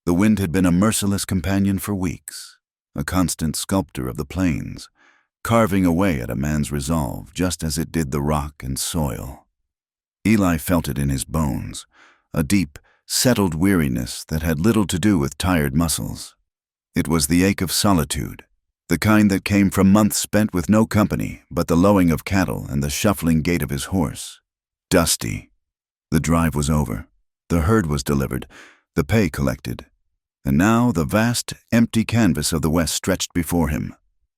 The wind had been a merciless companion for weeks, a constant sculptor of the plains, carving away at a man's resolve just as it did the rock and soil. Eli felt it in his bones, a deep, settled weariness that had little to do with tired muscles. It was the ache of solitude, the kind that came from months spent with no company but the lowing of cattle and the shuffling gait of his horse. Dusty. The drive was over. The herd was delivered, the pay collected. And now the vast, empty canvas of the West stretched before him,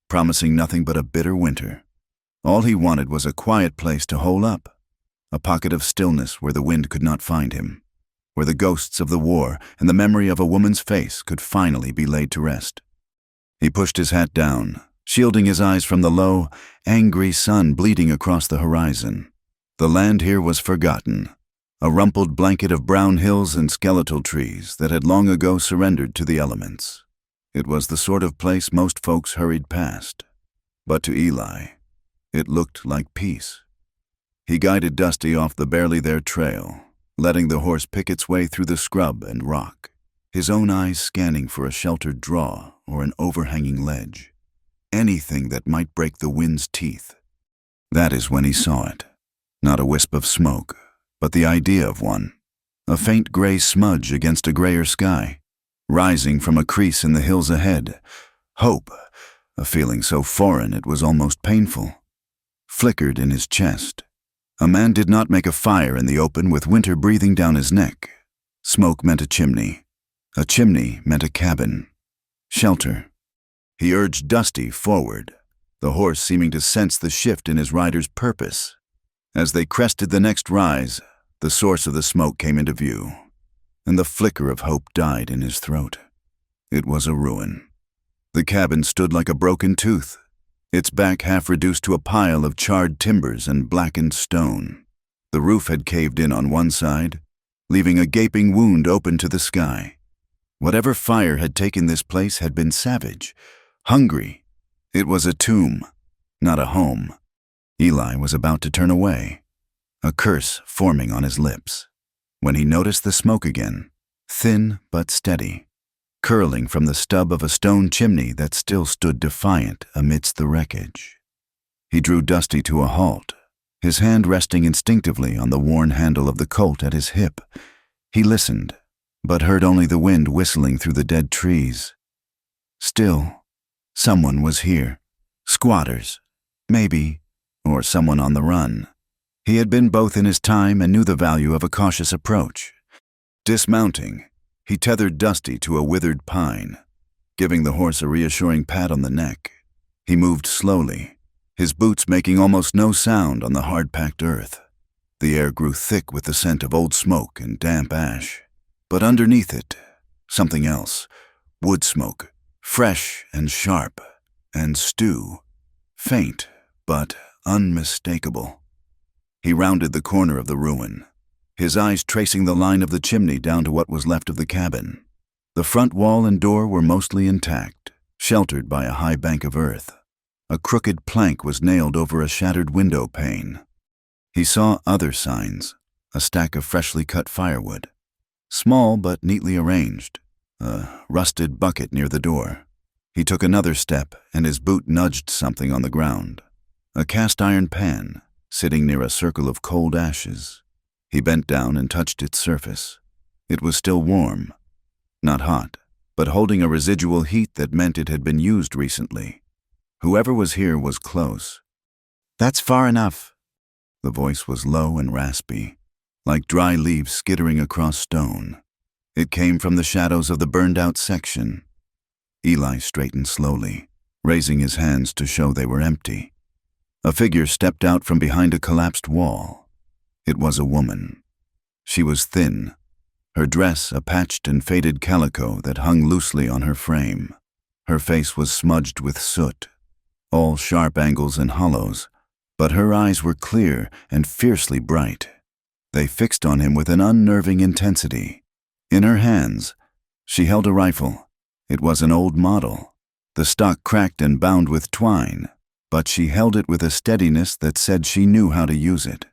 promising nothing but a bitter winter. All he wanted was a quiet place to hole up, a pocket of stillness where the wind could not find him, where the ghosts of the war and the memory of a woman's face could finally be laid to rest. He pushed his hat down, shielding his eyes from the low, angry sun bleeding across the horizon. The land here was forgotten, a rumpled blanket of brown hills and skeletal trees that had long ago surrendered to the elements. It was the sort of place most folks hurried past. But to Eli, it looked like peace. He guided Dusty off the barely there trail, letting the horse pick its way through the scrub and rock, his own eyes scanning for a sheltered draw or an overhanging ledge, anything that might break the wind's teeth. That is when he saw it. Not a wisp of smoke, but the idea of one, a faint gray smudge against a grayer sky, rising from a crease in the hills ahead. Hope, a feeling so foreign it was almost painful, flickered in his chest. A man did not make a fire in the open with winter breathing down his neck. Smoke meant a chimney meant a cabin, shelter. He urged Dusty forward, the horse seeming to sense the shift in his rider's purpose. As they crested the next rise, the source of the smoke came into view, and the flicker of hope died in his throat. It was a ruin. The cabin stood like a broken tooth, its back half reduced to a pile of charred timbers and blackened stone. The roof had caved in on one side, leaving a gaping wound open to the sky. Whatever fire had taken this place had been savage, hungry. It was a tomb, not a home. Eli was about to turn away, a curse forming on his lips, when he noticed the smoke again, thin but steady, curling from the stub of a stone chimney that still stood defiant amidst the wreckage. He drew Dusty to a halt, his hand resting instinctively on the worn handle of the Colt at his hip. He listened, but heard only the wind whistling through the dead trees. Still, someone was here. Squatters, maybe, or someone on the run. He had been both in his time and knew the value of a cautious approach. Dismounting, he tethered Dusty to a withered pine, giving the horse a reassuring pat on the neck. He moved slowly, his boots making almost no sound on the hard-packed earth. The air grew thick with the scent of old smoke and damp ash. But underneath it, something else, wood smoke, fresh and sharp, and stew, faint but unmistakable. He rounded the corner of the ruin, his eyes tracing the line of the chimney down to what was left of the cabin. The front wall and door were mostly intact, sheltered by a high bank of earth. A crooked plank was nailed over a shattered window pane. He saw other signs, a stack of freshly cut firewood, small but neatly arranged, a rusted bucket near the door. He took another step and his boot nudged something on the ground, a cast-iron pan sitting near a circle of cold ashes. He bent down and touched its surface. It was still warm, not hot, but holding a residual heat that meant it had been used recently. Whoever was here was close. "That's far enough." The voice was low and raspy, like dry leaves skittering across stone. It came from the shadows of the burned-out section. Eli straightened slowly, raising his hands to show they were empty. A figure stepped out from behind a collapsed wall. It was a woman. She was thin, her dress a patched and faded calico that hung loosely on her frame. Her face was smudged with soot, all sharp angles and hollows, but her eyes were clear and fiercely bright. They fixed on him with an unnerving intensity. In her hands, she held a rifle. It was an old model, the stock cracked and bound with twine, but she held it with a steadiness that said she knew how to use it.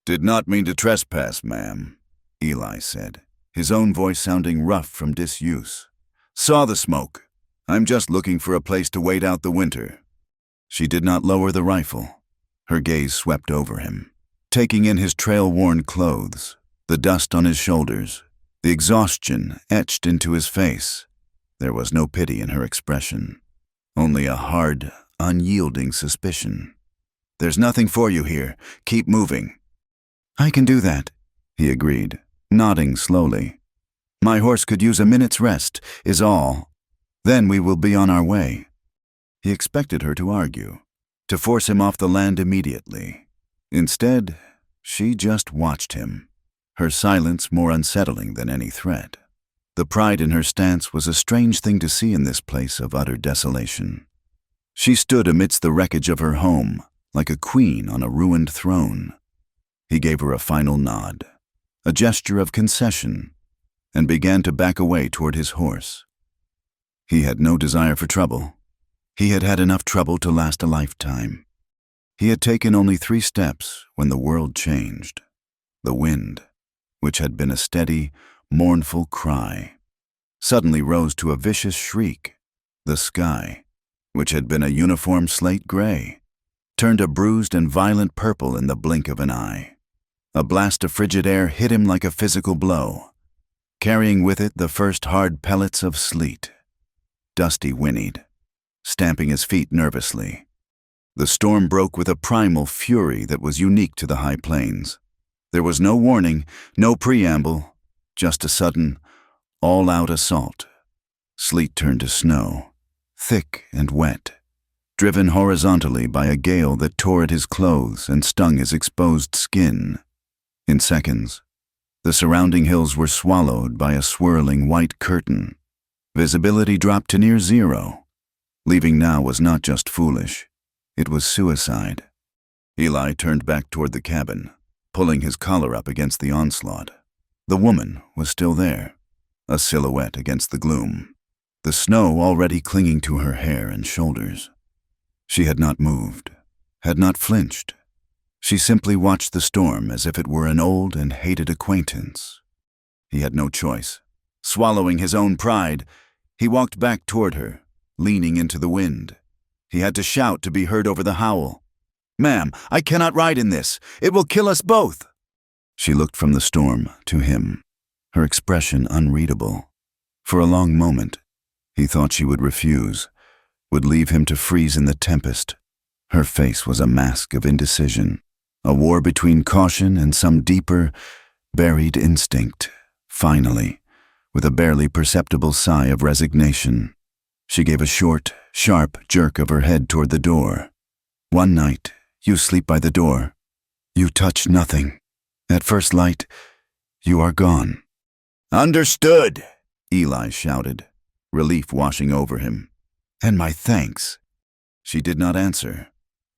"Did not mean to trespass, ma'am," Eli said, his own voice sounding rough from disuse. "Saw the smoke. I'm just looking for a place to wait out the winter." She did not lower the rifle. Her gaze swept over him, taking in his trail-worn clothes, the dust on his shoulders, the exhaustion etched into his face. There was no pity in her expression, only a hard, unyielding suspicion. "There's nothing for you here. Keep moving." "I can do that," he agreed, nodding slowly. "My horse could use a minute's rest, is all. Then we will be on our way." He expected her to argue, to force him off the land immediately. Instead, she just watched him, her silence more unsettling than any threat. The pride in her stance was a strange thing to see in this place of utter desolation. She stood amidst the wreckage of her home, like a queen on a ruined throne. He gave her a final nod, a gesture of concession, and began to back away toward his horse. He had no desire for trouble. He had had enough trouble to last a lifetime. He had taken only 3 steps when the world changed. The wind, which had been a steady, mournful cry, suddenly rose to a vicious shriek. The sky, which had been a uniform slate gray, turned a bruised and violent purple in the blink of an eye. A blast of frigid air hit him like a physical blow, carrying with it the first hard pellets of sleet. Dusty whinnied, stamping his feet nervously. The storm broke with a primal fury that was unique to the high plains. There was no warning, no preamble, just a sudden, all-out assault. Sleet turned to snow, thick and wet, driven horizontally by a gale that tore at his clothes and stung his exposed skin. In seconds, the surrounding hills were swallowed by a swirling white curtain. Visibility dropped to near zero. Leaving now was not just foolish, it was suicide. Eli turned back toward the cabin, pulling his collar up against the onslaught. The woman was still there, a silhouette against the gloom, the snow already clinging to her hair and shoulders. She had not moved, had not flinched. She simply watched the storm as if it were an old and hated acquaintance. He had no choice. Swallowing his own pride, he walked back toward her, leaning into the wind. He had to shout to be heard over the howl. "Ma'am, I cannot ride in this. It will kill us both." She looked from the storm to him, her expression unreadable. For a long moment, he thought she would refuse, would leave him to freeze in the tempest. Her face was a mask of indecision, a war between caution and some deeper, buried instinct. Finally, with a barely perceptible sigh of resignation, she gave a short, sharp jerk of her head toward the door. "One night, you sleep by the door. You touch nothing. At first light, you are gone." "Understood," Eli shouted, relief washing over him. "And my thanks." She did not answer,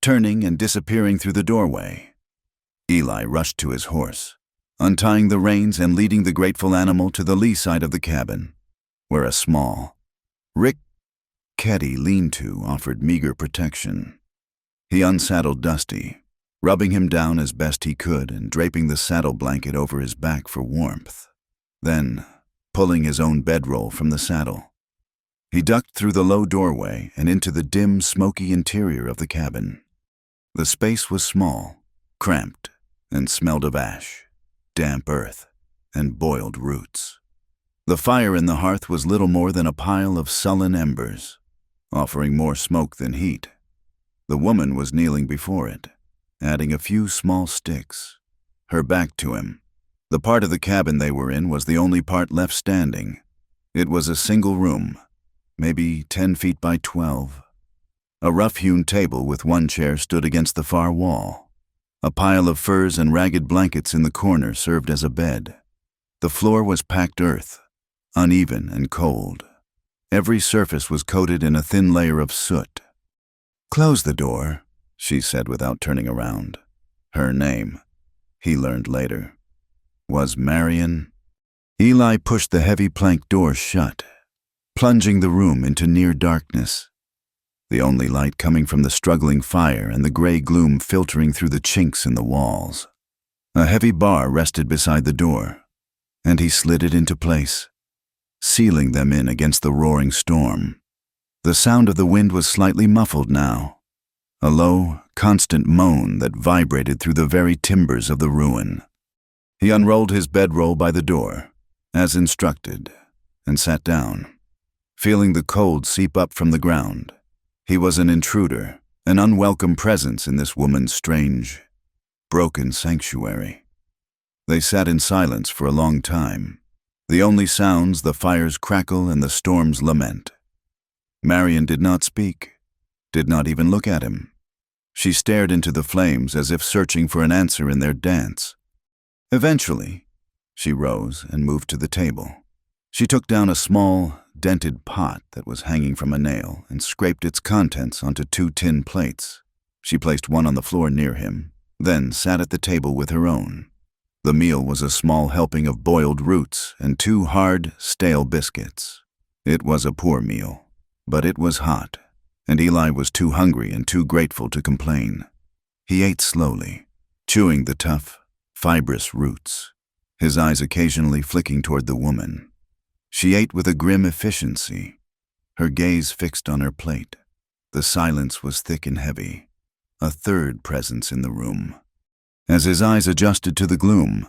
turning and disappearing through the doorway. Eli rushed to his horse, untying the reins and leading the grateful animal to the lee side of the cabin, where a small, rickety lean-to offered meager protection. He unsaddled Dusty, rubbing him down as best he could and draping the saddle blanket over his back for warmth. Then, pulling his own bedroll from the saddle, he ducked through the low doorway and into the dim, smoky interior of the cabin. The space was small, cramped, and smelled of ash, damp earth, and boiled roots. The fire in the hearth was little more than a pile of sullen embers, offering more smoke than heat. The woman was kneeling before it, adding a few small sticks, her back to him. The part of the cabin they were in was the only part left standing. It was a single room, maybe 10 feet by 12. A rough-hewn table with one chair stood against the far wall. A pile of furs and ragged blankets in the corner served as a bed. The floor was packed earth, uneven and cold. Every surface was coated in a thin layer of soot. "Close the door," she said without turning around. Her name, he learned later, was Marion. Eli pushed the heavy plank door shut, plunging the room into near darkness, the only light coming from the struggling fire and the gray gloom filtering through the chinks in the walls. A heavy bar rested beside the door, and he slid it into place, sealing them in against the roaring storm. The sound of the wind was slightly muffled now, a low, constant moan that vibrated through the very timbers of the ruin. He unrolled his bedroll by the door, as instructed, and sat down, feeling the cold seep up from the ground. He was an intruder, an unwelcome presence in this woman's strange, broken sanctuary. They sat in silence for a long time, the only sounds the fire's crackle and the storm's lament. Marion did not speak, did not even look at him. She stared into the flames as if searching for an answer in their dance. Eventually, she rose and moved to the table. She took down a small, dented pot that was hanging from a nail and scraped its contents onto 2 tin plates. She placed one on the floor near him, then sat at the table with her own. The meal was a small helping of boiled roots and 2 hard, stale biscuits. It was a poor meal, but it was hot, and Eli was too hungry and too grateful to complain. He ate slowly, chewing the tough, fibrous roots, his eyes occasionally flicking toward the woman. She ate with a grim efficiency, her gaze fixed on her plate. The silence was thick and heavy, a third presence in the room. As his eyes adjusted to the gloom,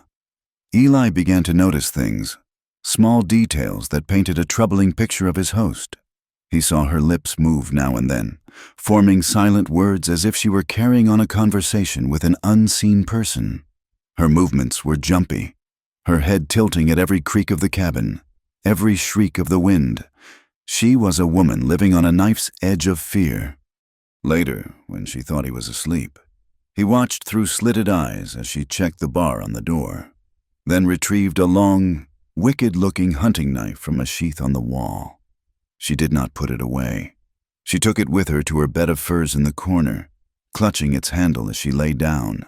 Eli began to notice things, small details that painted a troubling picture of his host. He saw her lips move now and then, forming silent words as if she were carrying on a conversation with an unseen person. Her movements were jumpy, her head tilting at every creak of the cabin, every shriek of the wind. She was a woman living on a knife's edge of fear. Later, when she thought he was asleep, he watched through slitted eyes as she checked the bar on the door, then retrieved a long, wicked-looking hunting knife from a sheath on the wall. She did not put it away. She took it with her to her bed of furs in the corner, clutching its handle as she lay down,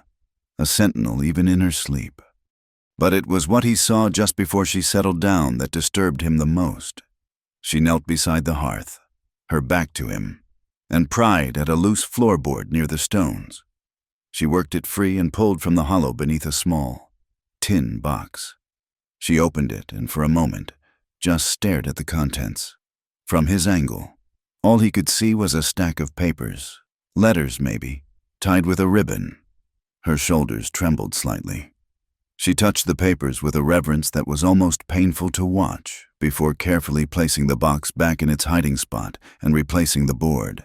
a sentinel even in her sleep. But it was what he saw just before she settled down that disturbed him the most. She knelt beside the hearth, her back to him, and pried at a loose floorboard near the stones. She worked it free and pulled from the hollow beneath a small, tin box. She opened it and for a moment just stared at the contents. From his angle, all he could see was a stack of papers, letters maybe, tied with a ribbon. Her shoulders trembled slightly. She touched the papers with a reverence that was almost painful to watch before carefully placing the box back in its hiding spot and replacing the board.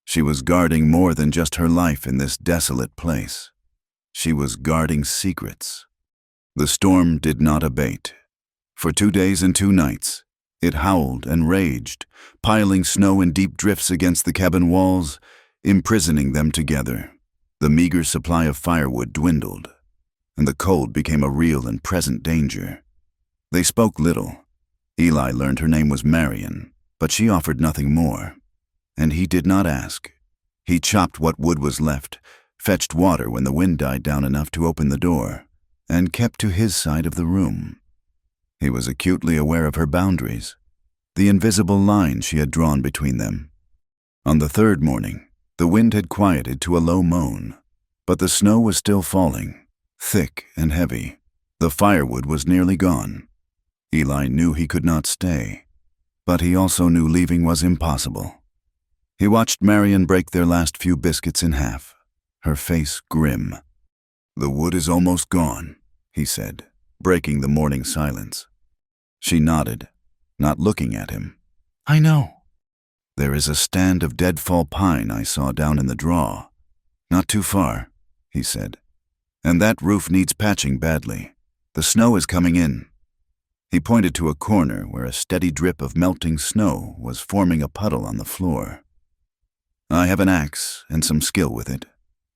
She was guarding more than just her life in this desolate place. She was guarding secrets. The storm did not abate. For 2 days and 2 nights, it howled and raged, piling snow in deep drifts against the cabin walls, imprisoning them together. The meager supply of firewood dwindled, and the cold became a real and present danger. They spoke little. Eli learned her name was Marion, but she offered nothing more. And he did not ask. He chopped what wood was left, fetched water when the wind died down enough to open the door, and kept to his side of the room. He was acutely aware of her boundaries, the invisible line she had drawn between them. On the 3rd morning, the wind had quieted to a low moan, but the snow was still falling, thick and heavy. The firewood was nearly gone. Eli knew he could not stay, but he also knew leaving was impossible. He watched Marion break their last few biscuits in half, her face grim. "The wood is almost gone," he said, breaking the morning silence. She nodded, not looking at him. "I know. There is a stand of deadfall pine I saw down in the draw. Not too far," he said. "And that roof needs patching badly. The snow is coming in." He pointed to a corner where a steady drip of melting snow was forming a puddle on the floor. "I have an axe and some skill with it.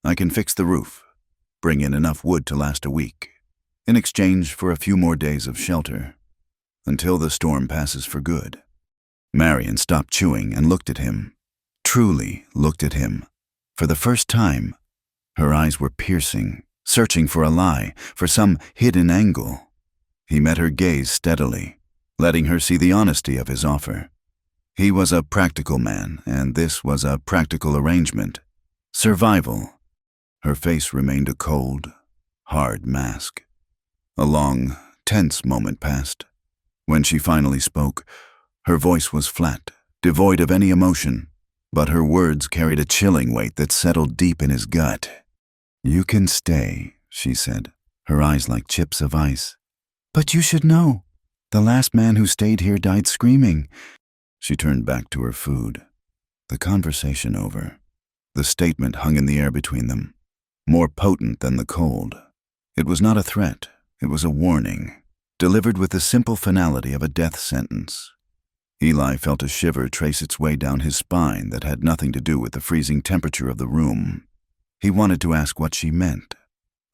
I can fix the roof, bring in enough wood to last a week, in exchange for a few more days of shelter, until the storm passes for good." Marion stopped chewing and looked at him, truly looked at him. For the first time, her eyes were piercing, searching for a lie, for some hidden angle. He met her gaze steadily, letting her see the honesty of his offer. He was a practical man, and this was a practical arrangement. Survival. Her face remained a cold, hard mask. A long, tense moment passed. When she finally spoke, her voice was flat, devoid of any emotion, but her words carried a chilling weight that settled deep in his gut. "You can stay," she said, her eyes like chips of ice. "But you should know. The last man who stayed here died screaming." She turned back to her food. The conversation over. The statement hung in the air between them, more potent than the cold. It was not a threat, it was a warning, delivered with the simple finality of a death sentence. Eli felt a shiver trace its way down his spine that had nothing to do with the freezing temperature of the room. He wanted to ask what she meant,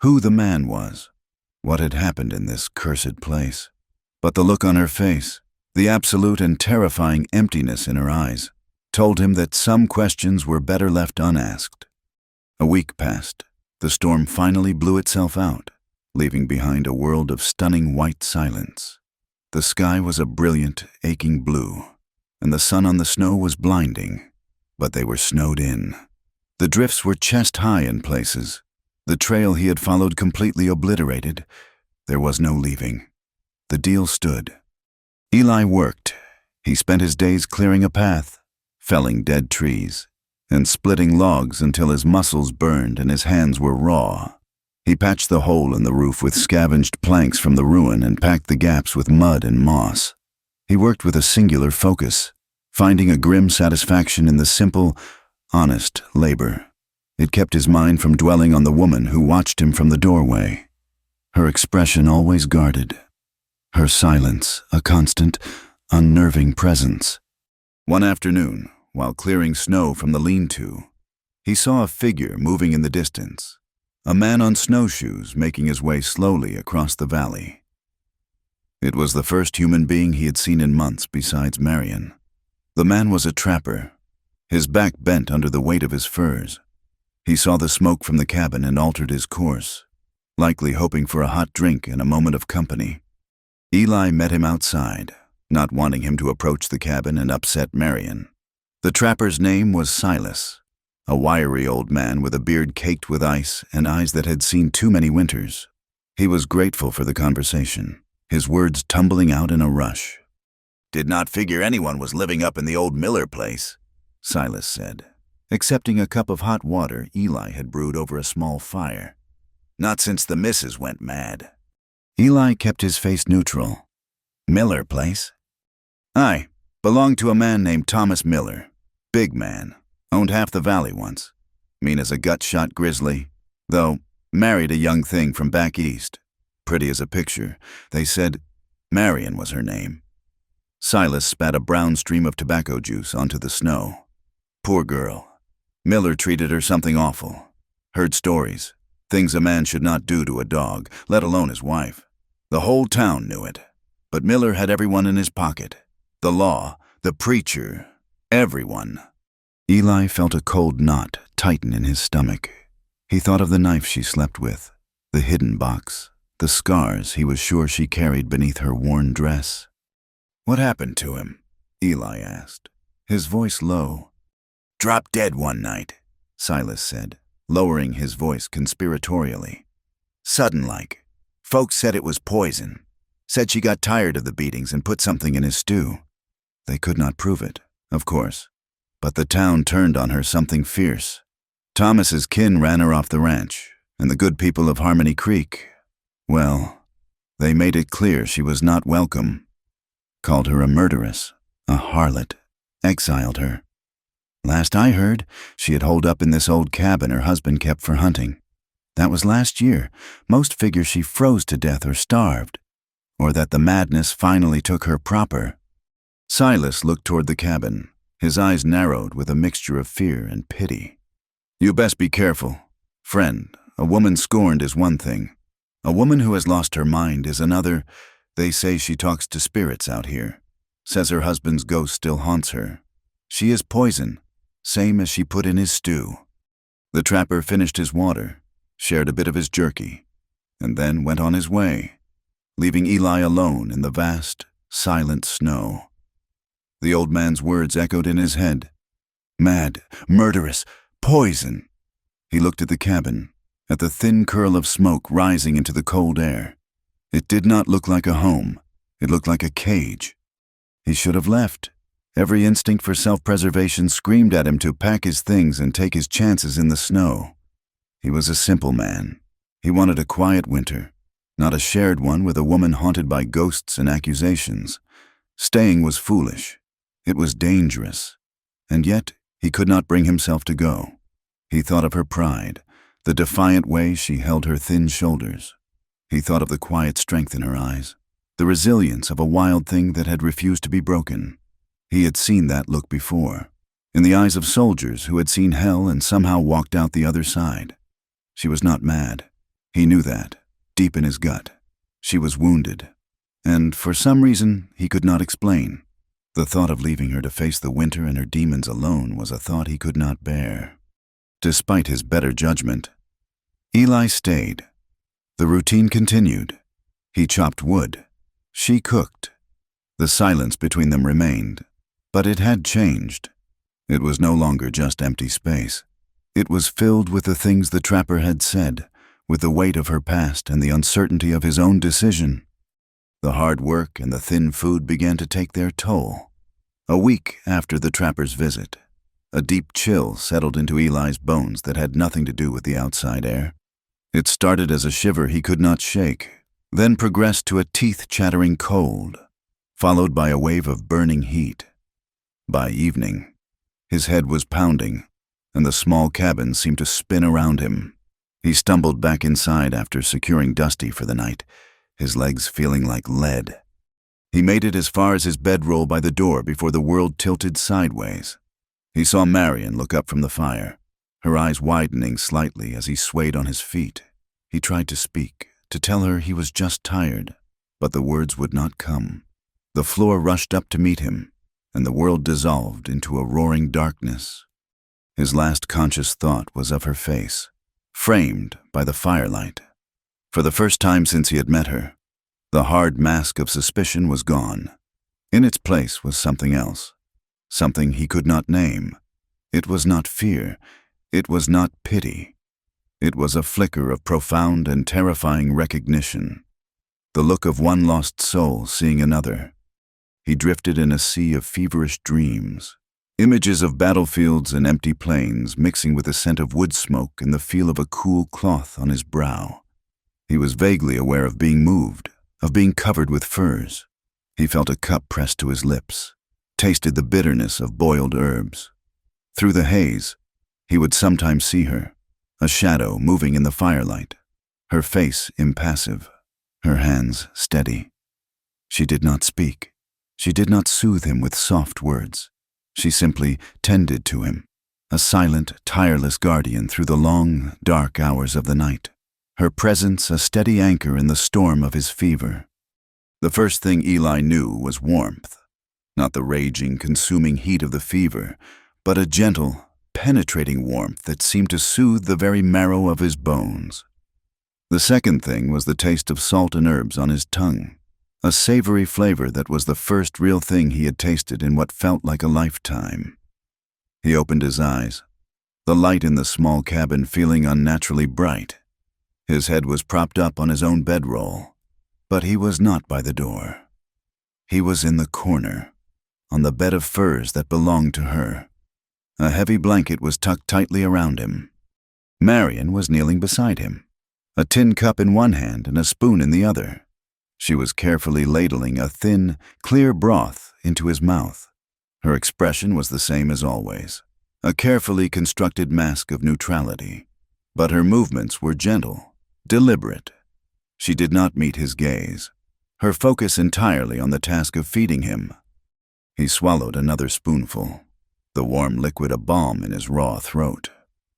who the man was, what had happened in this cursed place. But the look on her face, the absolute and terrifying emptiness in her eyes, told him that some questions were better left unasked. A week passed. The storm finally blew itself out, leaving behind a world of stunning white silence. The sky was a brilliant, aching blue, and the sun on the snow was blinding, but they were snowed in. The drifts were chest-high in places. The trail he had followed completely obliterated. There was no leaving. The deal stood. Eli worked. He spent his days clearing a path, felling dead trees, and splitting logs until his muscles burned and his hands were raw. He patched the hole in the roof with scavenged planks from the ruin and packed the gaps with mud and moss. He worked with a singular focus, finding a grim satisfaction in the simple, honest labor. It kept his mind from dwelling on the woman who watched him from the doorway. Her expression always guarded. Her silence a constant, unnerving presence. One afternoon, while clearing snow from the lean-to, he saw a figure moving in the distance. A man on snowshoes making his way slowly across the valley. It was the first human being he had seen in months besides Marion. The man was a trapper, his back bent under the weight of his furs. He saw the smoke from the cabin and altered his course, likely hoping for a hot drink and a moment of company. Eli met him outside, not wanting him to approach the cabin and upset Marion. The trapper's name was Silas. A wiry old man with a beard caked with ice and eyes that had seen too many winters. He was grateful for the conversation, his words tumbling out in a rush. "Did not figure anyone was living up in the old Miller place," Silas said, accepting a cup of hot water Eli had brewed over a small fire. "Not since the missus went mad." Eli kept his face neutral. "Miller place?" "Aye, belonged to a man named Thomas Miller. Big man. Owned half the valley once. Mean as a gut-shot grizzly. Though, married a young thing from back east. Pretty as a picture. They said Marion was her name." Silas spat a brown stream of tobacco juice onto the snow. "Poor girl. Miller treated her something awful. Heard stories. Things a man should not do to a dog, let alone his wife. The whole town knew it. But Miller had everyone in his pocket. The law, the preacher, everyone." Eli felt a cold knot tighten in his stomach. He thought of the knife she slept with, the hidden box, the scars he was sure she carried beneath her worn dress. "What happened to him?" Eli asked, his voice low. "Dropped dead one night," Silas said, lowering his voice conspiratorially. "Sudden-like. Folks said it was poison. Said she got tired of the beatings and put something in his stew. They could not prove it, of course. But the town turned on her something fierce. Thomas's kin ran her off the ranch, and the good people of Harmony Creek, well, they made it clear she was not welcome. Called her a murderess, a harlot, exiled her. Last I heard, she had holed up in this old cabin her husband kept for hunting. That was last year. Most figure she froze to death or starved, or that the madness finally took her proper." Silas looked toward the cabin. His eyes narrowed with a mixture of fear and pity. "You best be careful. Friend, a woman scorned is one thing. A woman who has lost her mind is another. They say she talks to spirits out here. Says her husband's ghost still haunts her. She is poison, same as she put in his stew." The trapper finished his water, shared a bit of his jerky, and then went on his way, leaving Eli alone in the vast, silent snow. The old man's words echoed in his head. Mad, murderous, poison. He looked at the cabin, at the thin curl of smoke rising into the cold air. It did not look like a home. It looked like a cage. He should have left. Every instinct for self-preservation screamed at him to pack his things and take his chances in the snow. He was a simple man. He wanted a quiet winter, not a shared one with a woman haunted by ghosts and accusations. Staying was foolish. It was dangerous. And yet, he could not bring himself to go. He thought of her pride, the defiant way she held her thin shoulders. He thought of the quiet strength in her eyes, the resilience of a wild thing that had refused to be broken. He had seen that look before, in the eyes of soldiers who had seen hell and somehow walked out the other side. She was not mad. He knew that, deep in his gut. She was wounded, and for some reason he could not explain. The thought of leaving her to face the winter and her demons alone was a thought he could not bear. Despite his better judgment, Eli stayed. The routine continued. He chopped wood. She cooked. The silence between them remained, but it had changed. It was no longer just empty space. It was filled with the things the trapper had said, with the weight of her past and the uncertainty of his own decision. The hard work and the thin food began to take their toll. A week after the trapper's visit, a deep chill settled into Eli's bones that had nothing to do with the outside air. It started as a shiver he could not shake, then progressed to a teeth-chattering cold, followed by a wave of burning heat. By evening, his head was pounding, and the small cabin seemed to spin around him. He stumbled back inside after securing Dusty for the night, his legs feeling like lead. He made it as far as his bedroll by the door before the world tilted sideways. He saw Marion look up from the fire, her eyes widening slightly as he swayed on his feet. He tried to speak, to tell her he was just tired, but the words would not come. The floor rushed up to meet him, and the world dissolved into a roaring darkness. His last conscious thought was of her face, framed by the firelight. For the first time since he had met her, the hard mask of suspicion was gone. In its place was something else, something he could not name. It was not fear. It was not pity. It was a flicker of profound and terrifying recognition, the look of one lost soul seeing another. He drifted in a sea of feverish dreams, images of battlefields and empty plains mixing with the scent of wood smoke and the feel of a cool cloth on his brow. He was vaguely aware of being moved, of being covered with furs. He felt a cup pressed to his lips, tasted the bitterness of boiled herbs. Through the haze, he would sometimes see her, a shadow moving in the firelight, her face impassive, her hands steady. She did not speak. She did not soothe him with soft words. She simply tended to him, a silent, tireless guardian through the long, dark hours of the night, her presence a steady anchor in the storm of his fever. The first thing Eli knew was warmth, not the raging, consuming heat of the fever, but a gentle, penetrating warmth that seemed to soothe the very marrow of his bones. The second thing was the taste of salt and herbs on his tongue, a savory flavor that was the first real thing he had tasted in what felt like a lifetime. He opened his eyes, the light in the small cabin feeling unnaturally bright. His head was propped up on his own bedroll, but he was not by the door. He was in the corner, on the bed of furs that belonged to her. A heavy blanket was tucked tightly around him. Marion was kneeling beside him, a tin cup in one hand and a spoon in the other. She was carefully ladling a thin, clear broth into his mouth. Her expression was the same as always, a carefully constructed mask of neutrality. But her movements were gentle, deliberate. She did not meet his gaze, her focus entirely on the task of feeding him. He swallowed another spoonful, the warm liquid a balm in his raw throat.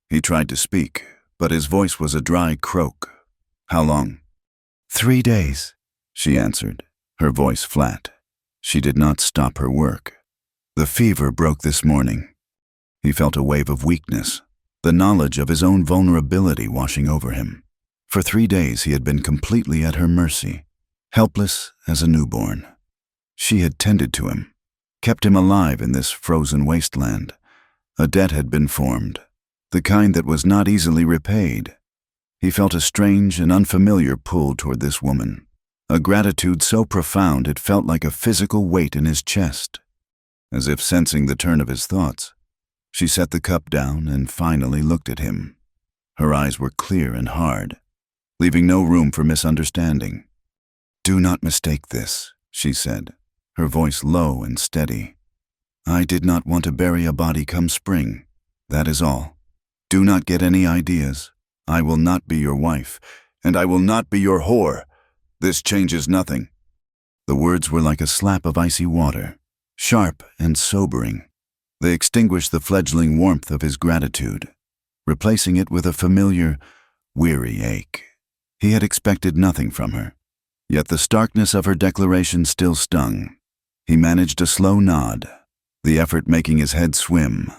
He tried to speak, but his voice was a dry croak. "How long?" 3 days, she answered, her voice flat. She did not stop her work. The fever broke this morning. He felt a wave of weakness, the knowledge of his own vulnerability washing over him. For 3 days he had been completely at her mercy, helpless as a newborn. She had tended to him, kept him alive in this frozen wasteland. A debt had been formed, the kind that was not easily repaid. He felt a strange and unfamiliar pull toward this woman, a gratitude so profound it felt like a physical weight in his chest. As if sensing the turn of his thoughts, she set the cup down and finally looked at him. Her eyes were clear and hard, leaving no room for misunderstanding. "Do not mistake this," she said, her voice low and steady. "I did not want to bury a body come spring. That is all. Do not get any ideas. I will not be your wife, and I will not be your whore. This changes nothing." The words were like a slap of icy water, sharp and sobering. They extinguished the fledgling warmth of his gratitude, replacing it with a familiar, weary ache. He had expected nothing from her, yet the starkness of her declaration still stung. He managed a slow nod, the effort making his head swim.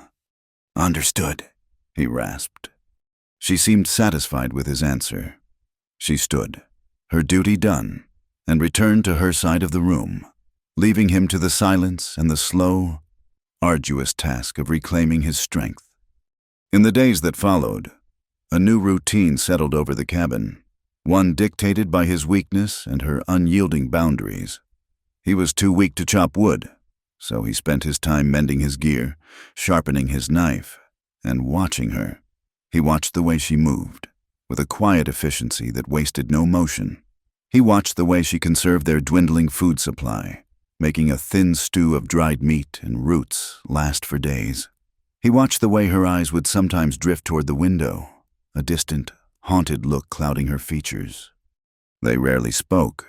"Understood," he rasped. She seemed satisfied with his answer. She stood, her duty done, and returned to her side of the room, leaving him to the silence and the slow, arduous task of reclaiming his strength. In the days that followed, a new routine settled over the cabin, one dictated by his weakness and her unyielding boundaries. He was too weak to chop wood, so he spent his time mending his gear, sharpening his knife, and watching her. He watched the way she moved, with a quiet efficiency that wasted no motion. He watched the way she conserved their dwindling food supply, making a thin stew of dried meat and roots last for days. He watched the way her eyes would sometimes drift toward the window, a distant, haunted look clouding her features. They rarely spoke.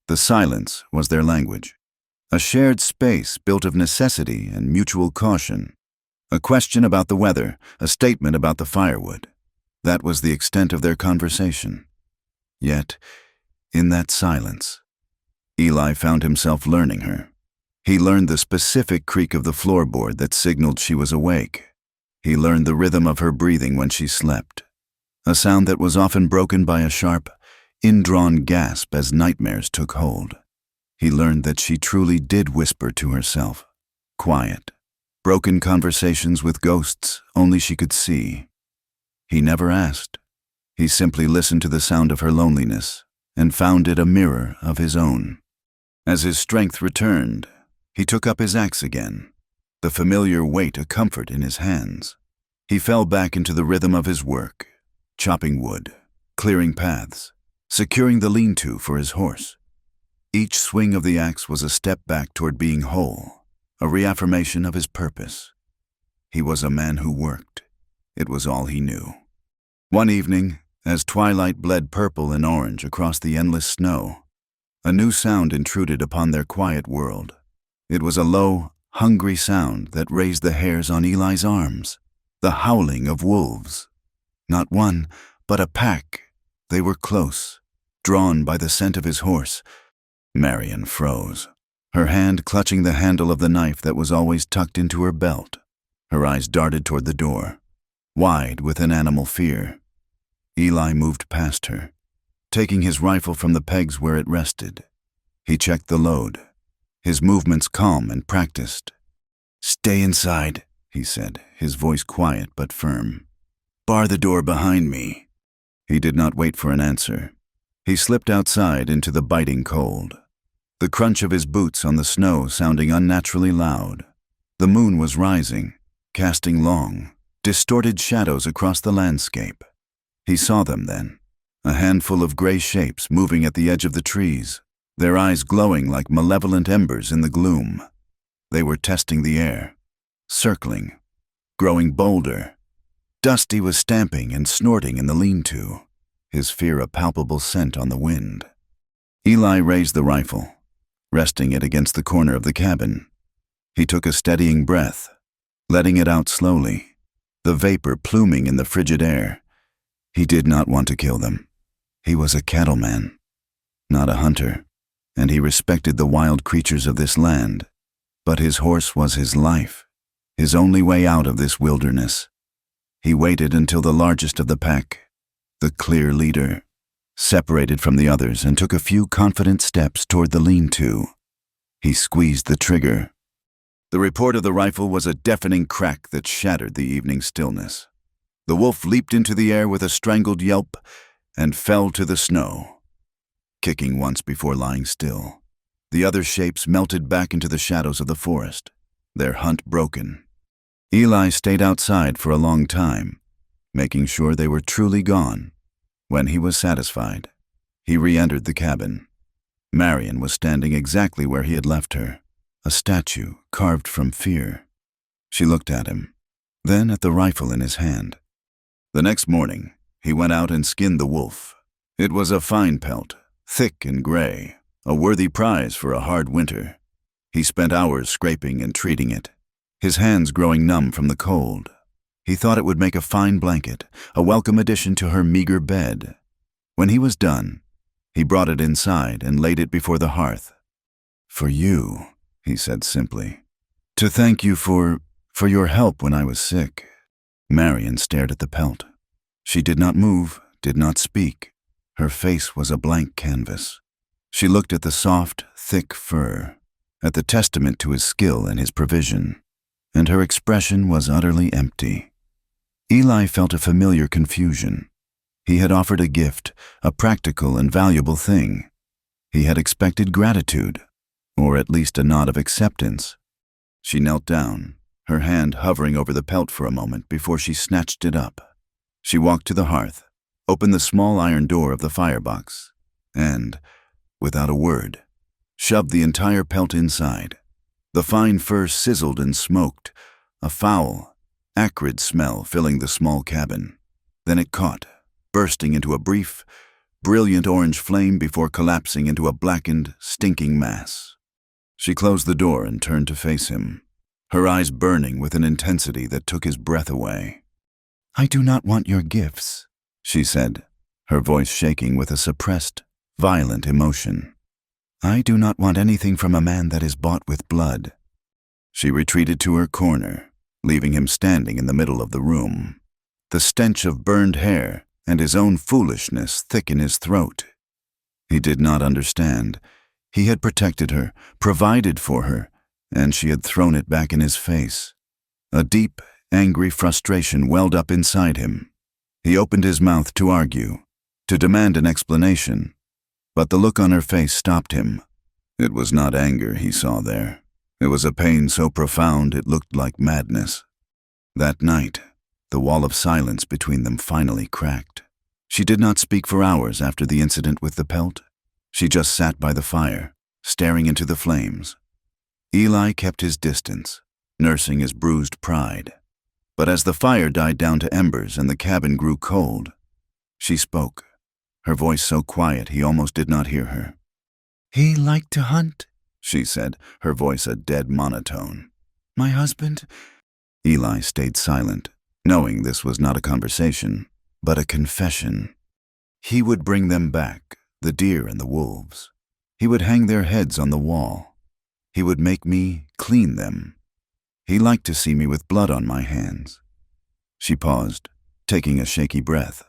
The silence was their language, a shared space built of necessity and mutual caution. A question about the weather, a statement about the firewood. That was the extent of their conversation. Yet, in that silence, Eli found himself learning her. He learned the specific creak of the floorboard that signaled she was awake. He learned the rhythm of her breathing when she slept, a sound that was often broken by a sharp, indrawn gasp as nightmares took hold. He learned that she truly did whisper to herself, quiet, broken conversations with ghosts only she could see. He never asked. He simply listened to the sound of her loneliness and found it a mirror of his own. As his strength returned, he took up his axe again, the familiar weight a comfort in his hands. He fell back into the rhythm of his work, chopping wood, clearing paths, securing the lean-to for his horse. Each swing of the axe was a step back toward being whole, a reaffirmation of his purpose. He was a man who worked. It was all he knew. One evening, as twilight bled purple and orange across the endless snow, a new sound intruded upon their quiet world. It was a low, hungry sound that raised the hairs on Eli's arms, the howling of wolves. Not one, but a pack. They were close, drawn by the scent of his horse. Marion froze, her hand clutching the handle of the knife that was always tucked into her belt. Her eyes darted toward the door, wide with an animal fear. Eli moved past her, taking his rifle from the pegs where it rested. He checked the load, his movements calm and practiced. "Stay inside," he said, his voice quiet but firm. "Bar the door behind me." He did not wait for an answer. He slipped outside into the biting cold, the crunch of his boots on the snow sounding unnaturally loud. The moon was rising, casting long, distorted shadows across the landscape. He saw them then, a handful of gray shapes moving at the edge of the trees, their eyes glowing like malevolent embers in the gloom. They were testing the air, circling, growing bolder. Dusty was stamping and snorting in the lean-to, his fear a palpable scent on the wind. Eli raised the rifle, resting it against the corner of the cabin. He took a steadying breath, letting it out slowly, the vapor pluming in the frigid air. He did not want to kill them. He was a cattleman, not a hunter, and he respected the wild creatures of this land. But his horse was his life, his only way out of this wilderness. He waited until the largest of the pack, the clear leader, separated from the others and took a few confident steps toward the lean-to. He squeezed the trigger. The report of the rifle was a deafening crack that shattered the evening stillness. The wolf leaped into the air with a strangled yelp and fell to the snow. kicking once before lying still. The other shapes melted back into the shadows of the forest, their hunt broken. Eli stayed outside for a long time, making sure they were truly gone. When he was satisfied, he re-entered the cabin. Marion was standing exactly where he had left her, a statue carved from fear. She looked at him, then at the rifle in his hand. The next morning, he went out and skinned the wolf. It was a fine pelt, thick and gray, a worthy prize for a hard winter. He spent hours scraping and treating it, his hands growing numb from the cold. He thought it would make a fine blanket, a welcome addition to her meager bed. When he was done, he brought it inside and laid it before the hearth. "For you," he said simply. "To thank you for your help when I was sick." Marion stared at the pelt. She did not move, did not speak. Her face was a blank canvas. She looked at the soft, thick fur, at the testament to his skill and his provision, and her expression was utterly empty. Eli felt a familiar confusion. He had offered a gift, a practical and valuable thing. He had expected gratitude, or at least a nod of acceptance. She knelt down, her hand hovering over the pelt for a moment before she snatched it up. She walked to the hearth, opened the small iron door of the firebox, and, without a word, shoved the entire pelt inside. The fine fur sizzled and smoked, a foul, acrid smell filling the small cabin. Then it caught, bursting into a brief, brilliant orange flame before collapsing into a blackened, stinking mass. She closed the door and turned to face him, her eyes burning with an intensity that took his breath away. "I do not want your gifts," she said, her voice shaking with a suppressed, violent emotion. "I do not want anything from a man that is bought with blood." She retreated to her corner, leaving him standing in the middle of the room, the stench of burned hair and his own foolishness thick in his throat. He did not understand. He had protected her, provided for her, and she had thrown it back in his face. A deep, angry frustration welled up inside him. He opened his mouth to argue, to demand an explanation, but the look on her face stopped him. It was not anger he saw there. It was a pain so profound it looked like madness. That night, the wall of silence between them finally cracked. She did not speak for hours after the incident with the pelt. She just sat by the fire, staring into the flames. Eli kept his distance, nursing his bruised pride. But as the fire died down to embers and the cabin grew cold, she spoke, her voice so quiet he almost did not hear her. "He liked to hunt," she said, her voice a dead monotone. "My husband—" Eli stayed silent, knowing this was not a conversation, but a confession. He would bring them back, the deer and the wolves. He would hang their heads on the wall. He would make me clean them. He liked to see me with blood on my hands. She paused, taking a shaky breath.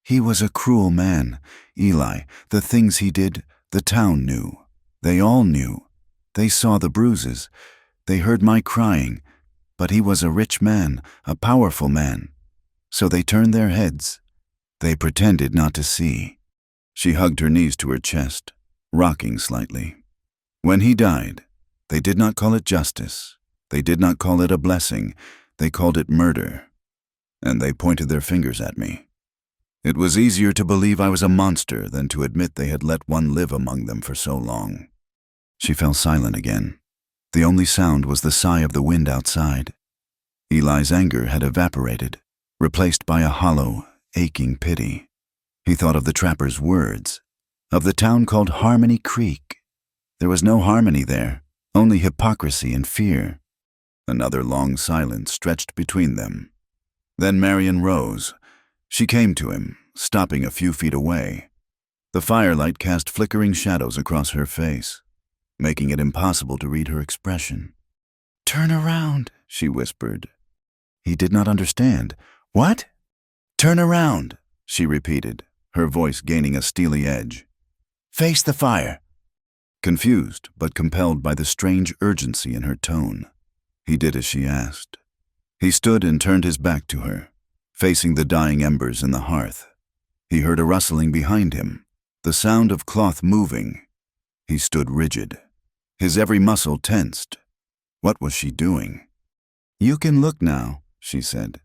"He was a cruel man, Eli. The things he did, the town knew. They all knew. They saw the bruises. They heard my crying. But he was a rich man, a powerful man. So they turned their heads. They pretended not to see." She hugged her knees to her chest, rocking slightly. "When he died, they did not call it justice. They did not call it a blessing. They called it murder. And they pointed their fingers at me. It was easier to believe I was a monster than to admit they had let one live among them for so long." She fell silent again. The only sound was the sigh of the wind outside. Eli's anger had evaporated, replaced by a hollow, aching pity. He thought of the trapper's words, of the town called Harmony Creek. There was no harmony there, only hypocrisy and fear. Another long silence stretched between them. Then Marion rose. She came to him, stopping a few feet away. The firelight cast flickering shadows across her face, making it impossible to read her expression. "Turn around," she whispered. He did not understand. "What?" "Turn around," she repeated, her voice gaining a steely edge. "Face the fire." Confused but compelled by the strange urgency in her tone, he did as she asked. He stood and turned his back to her, facing the dying embers in the hearth. He heard a rustling behind him, the sound of cloth moving. He stood rigid, his every muscle tensed. What was she doing? "You can look now," she said.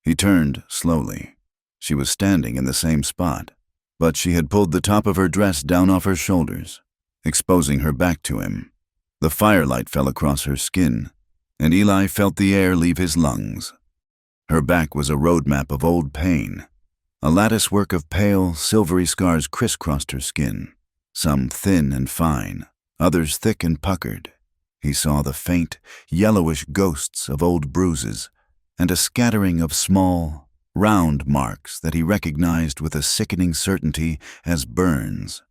He turned slowly. She was standing in the same spot, but she had pulled the top of her dress down off her shoulders, exposing her back to him. The firelight fell across her skin, and Eli felt the air leave his lungs. Her back was a road map of old pain. A latticework of pale, silvery scars crisscrossed her skin, some thin and fine, others thick and puckered. He saw the faint, yellowish ghosts of old bruises and a scattering of small, round marks that he recognized with a sickening certainty as burns.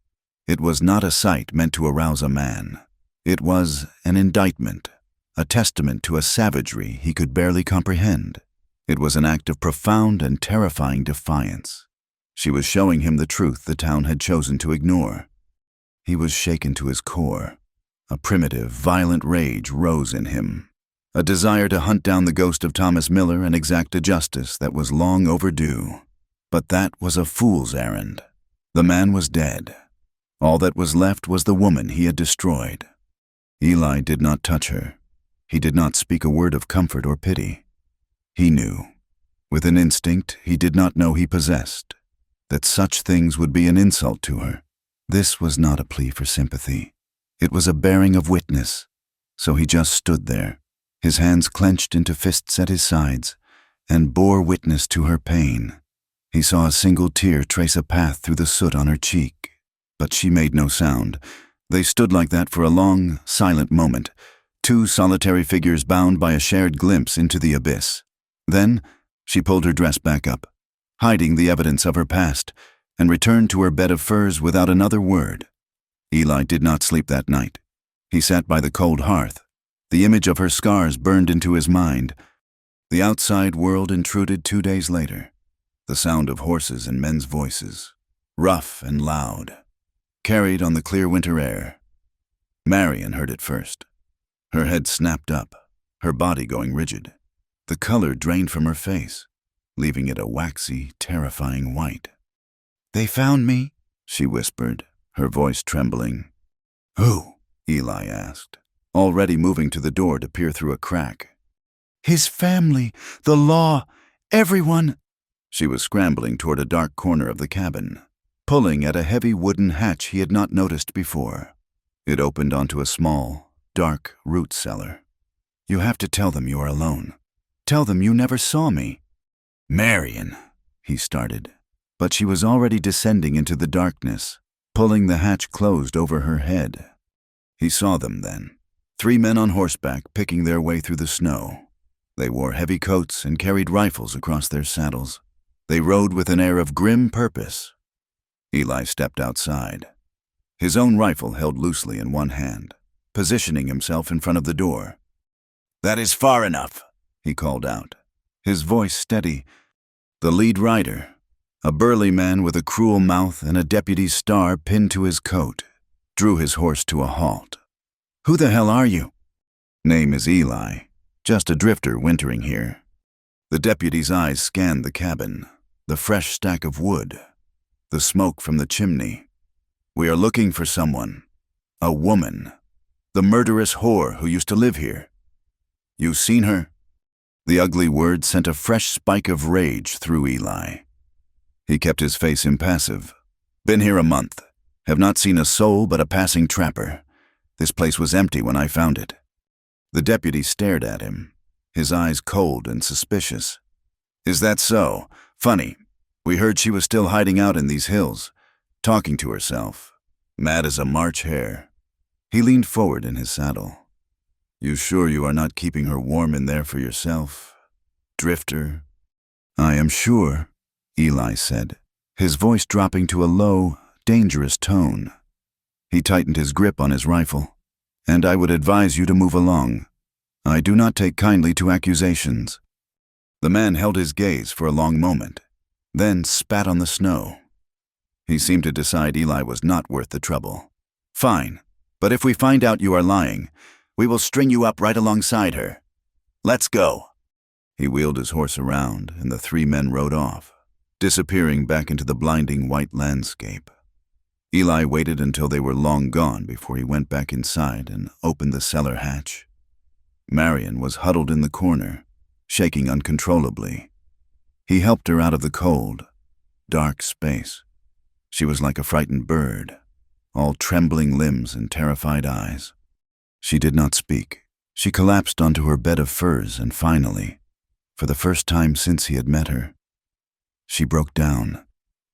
It was not a sight meant to arouse a man. It was an indictment, a testament to a savagery he could barely comprehend. It was an act of profound and terrifying defiance. She was showing him the truth the town had chosen to ignore. He was shaken to his core. A primitive, violent rage rose in him, a desire to hunt down the ghost of Thomas Miller and exact a justice that was long overdue. But that was a fool's errand. The man was dead. All that was left was the woman he had destroyed. Eli did not touch her. He did not speak a word of comfort or pity. He knew, with an instinct he did not know he possessed, that such things would be an insult to her. This was not a plea for sympathy. It was a bearing of witness. So he just stood there, his hands clenched into fists at his sides, and bore witness to her pain. He saw a single tear trace a path through the soot on her cheek, but she made no sound. They stood like that for a long, silent moment, two solitary figures bound by a shared glimpse into the abyss. Then she pulled her dress back up, hiding the evidence of her past, and returned to her bed of furs without another word. Eli did not sleep that night. He sat by the cold hearth. The image of her scars burned into his mind. The outside world intruded 2 days later. The sound of horses and men's voices, rough and loud, carried on the clear winter air. Marion heard it first. Her head snapped up, her body going rigid. The color drained from her face, leaving it a waxy, terrifying white. "They found me," she whispered, her voice trembling. "Who?" Eli asked, already moving to the door to peer through a crack. "His family, the law, everyone." She was scrambling toward a dark corner of the cabin, pulling at a heavy wooden hatch he had not noticed before. It opened onto a small, dark root cellar. "You have to tell them you are alone. Tell them you never saw me." "Marion," he started, but she was already descending into the darkness, pulling the hatch closed over her head. He saw them then, 3 men on horseback picking their way through the snow. They wore heavy coats and carried rifles across their saddles. They rode with an air of grim purpose. Eli stepped outside, his own rifle held loosely in one hand, positioning himself in front of the door. "That is far enough," he called out, his voice steady. The lead rider, a burly man with a cruel mouth and a deputy's star pinned to his coat, drew his horse to a halt. "Who the hell are you?" "Name is Eli, just a drifter wintering here." The deputy's eyes scanned the cabin, the fresh stack of wood, the smoke from the chimney. "We are looking for someone, a woman, the murderous whore who used to live here. You seen her?" The ugly word sent a fresh spike of rage through Eli. He kept his face impassive. "Been here a month. Have not seen a soul but a passing trapper. This place was empty when I found it." The deputy stared at him, his eyes cold and suspicious. "Is that so? Funny. We heard she was still hiding out in these hills, talking to herself, mad as a March hare." He leaned forward in his saddle. "You sure you are not keeping her warm in there for yourself, drifter?" "I am sure," Eli said, his voice dropping to a low, dangerous tone. He tightened his grip on his rifle. "And I would advise you to move along. I do not take kindly to accusations." The man held his gaze for a long moment, then spat on the snow. He seemed to decide Eli was not worth the trouble. "Fine, but if we find out you are lying, we will string you up right alongside her. Let's go." He wheeled his horse around, and the 3 men rode off, disappearing back into the blinding white landscape. Eli waited until they were long gone before he went back inside and opened the cellar hatch. Marion was huddled in the corner, shaking uncontrollably. He helped her out of the cold, dark space. She was like a frightened bird, all trembling limbs and terrified eyes. She did not speak. She collapsed onto her bed of furs and finally, for the first time since he had met her, she broke down.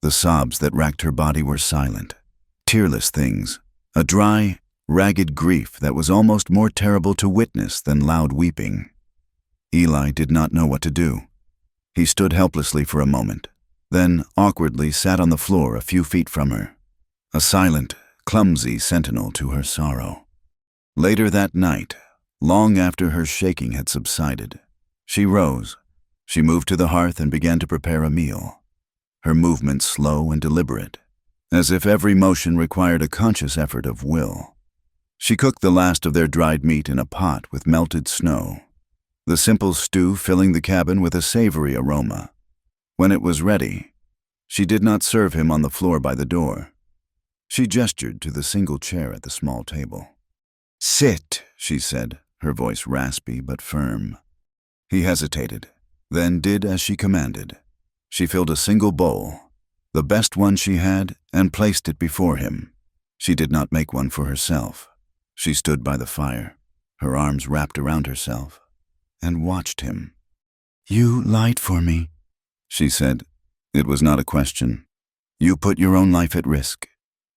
The sobs that racked her body were silent, tearless things, a dry, ragged grief that was almost more terrible to witness than loud weeping. Eli did not know what to do. He stood helplessly for a moment, then awkwardly sat on the floor a few feet from her, a silent, clumsy sentinel to her sorrow. Later that night, long after her shaking had subsided, she rose. She moved to the hearth and began to prepare a meal, her movements slow and deliberate, as if every motion required a conscious effort of will. She cooked the last of their dried meat in a pot with melted snow, the simple stew filling the cabin with a savory aroma. When it was ready, she did not serve him on the floor by the door. She gestured to the single chair at the small table. "Sit," she said, her voice raspy but firm. He hesitated, then did as she commanded. She filled a single bowl, the best one she had, and placed it before him. She did not make one for herself. She stood by the fire, her arms wrapped around herself, and watched him. "You lied for me," she said. It was not a question. "You put your own life at risk.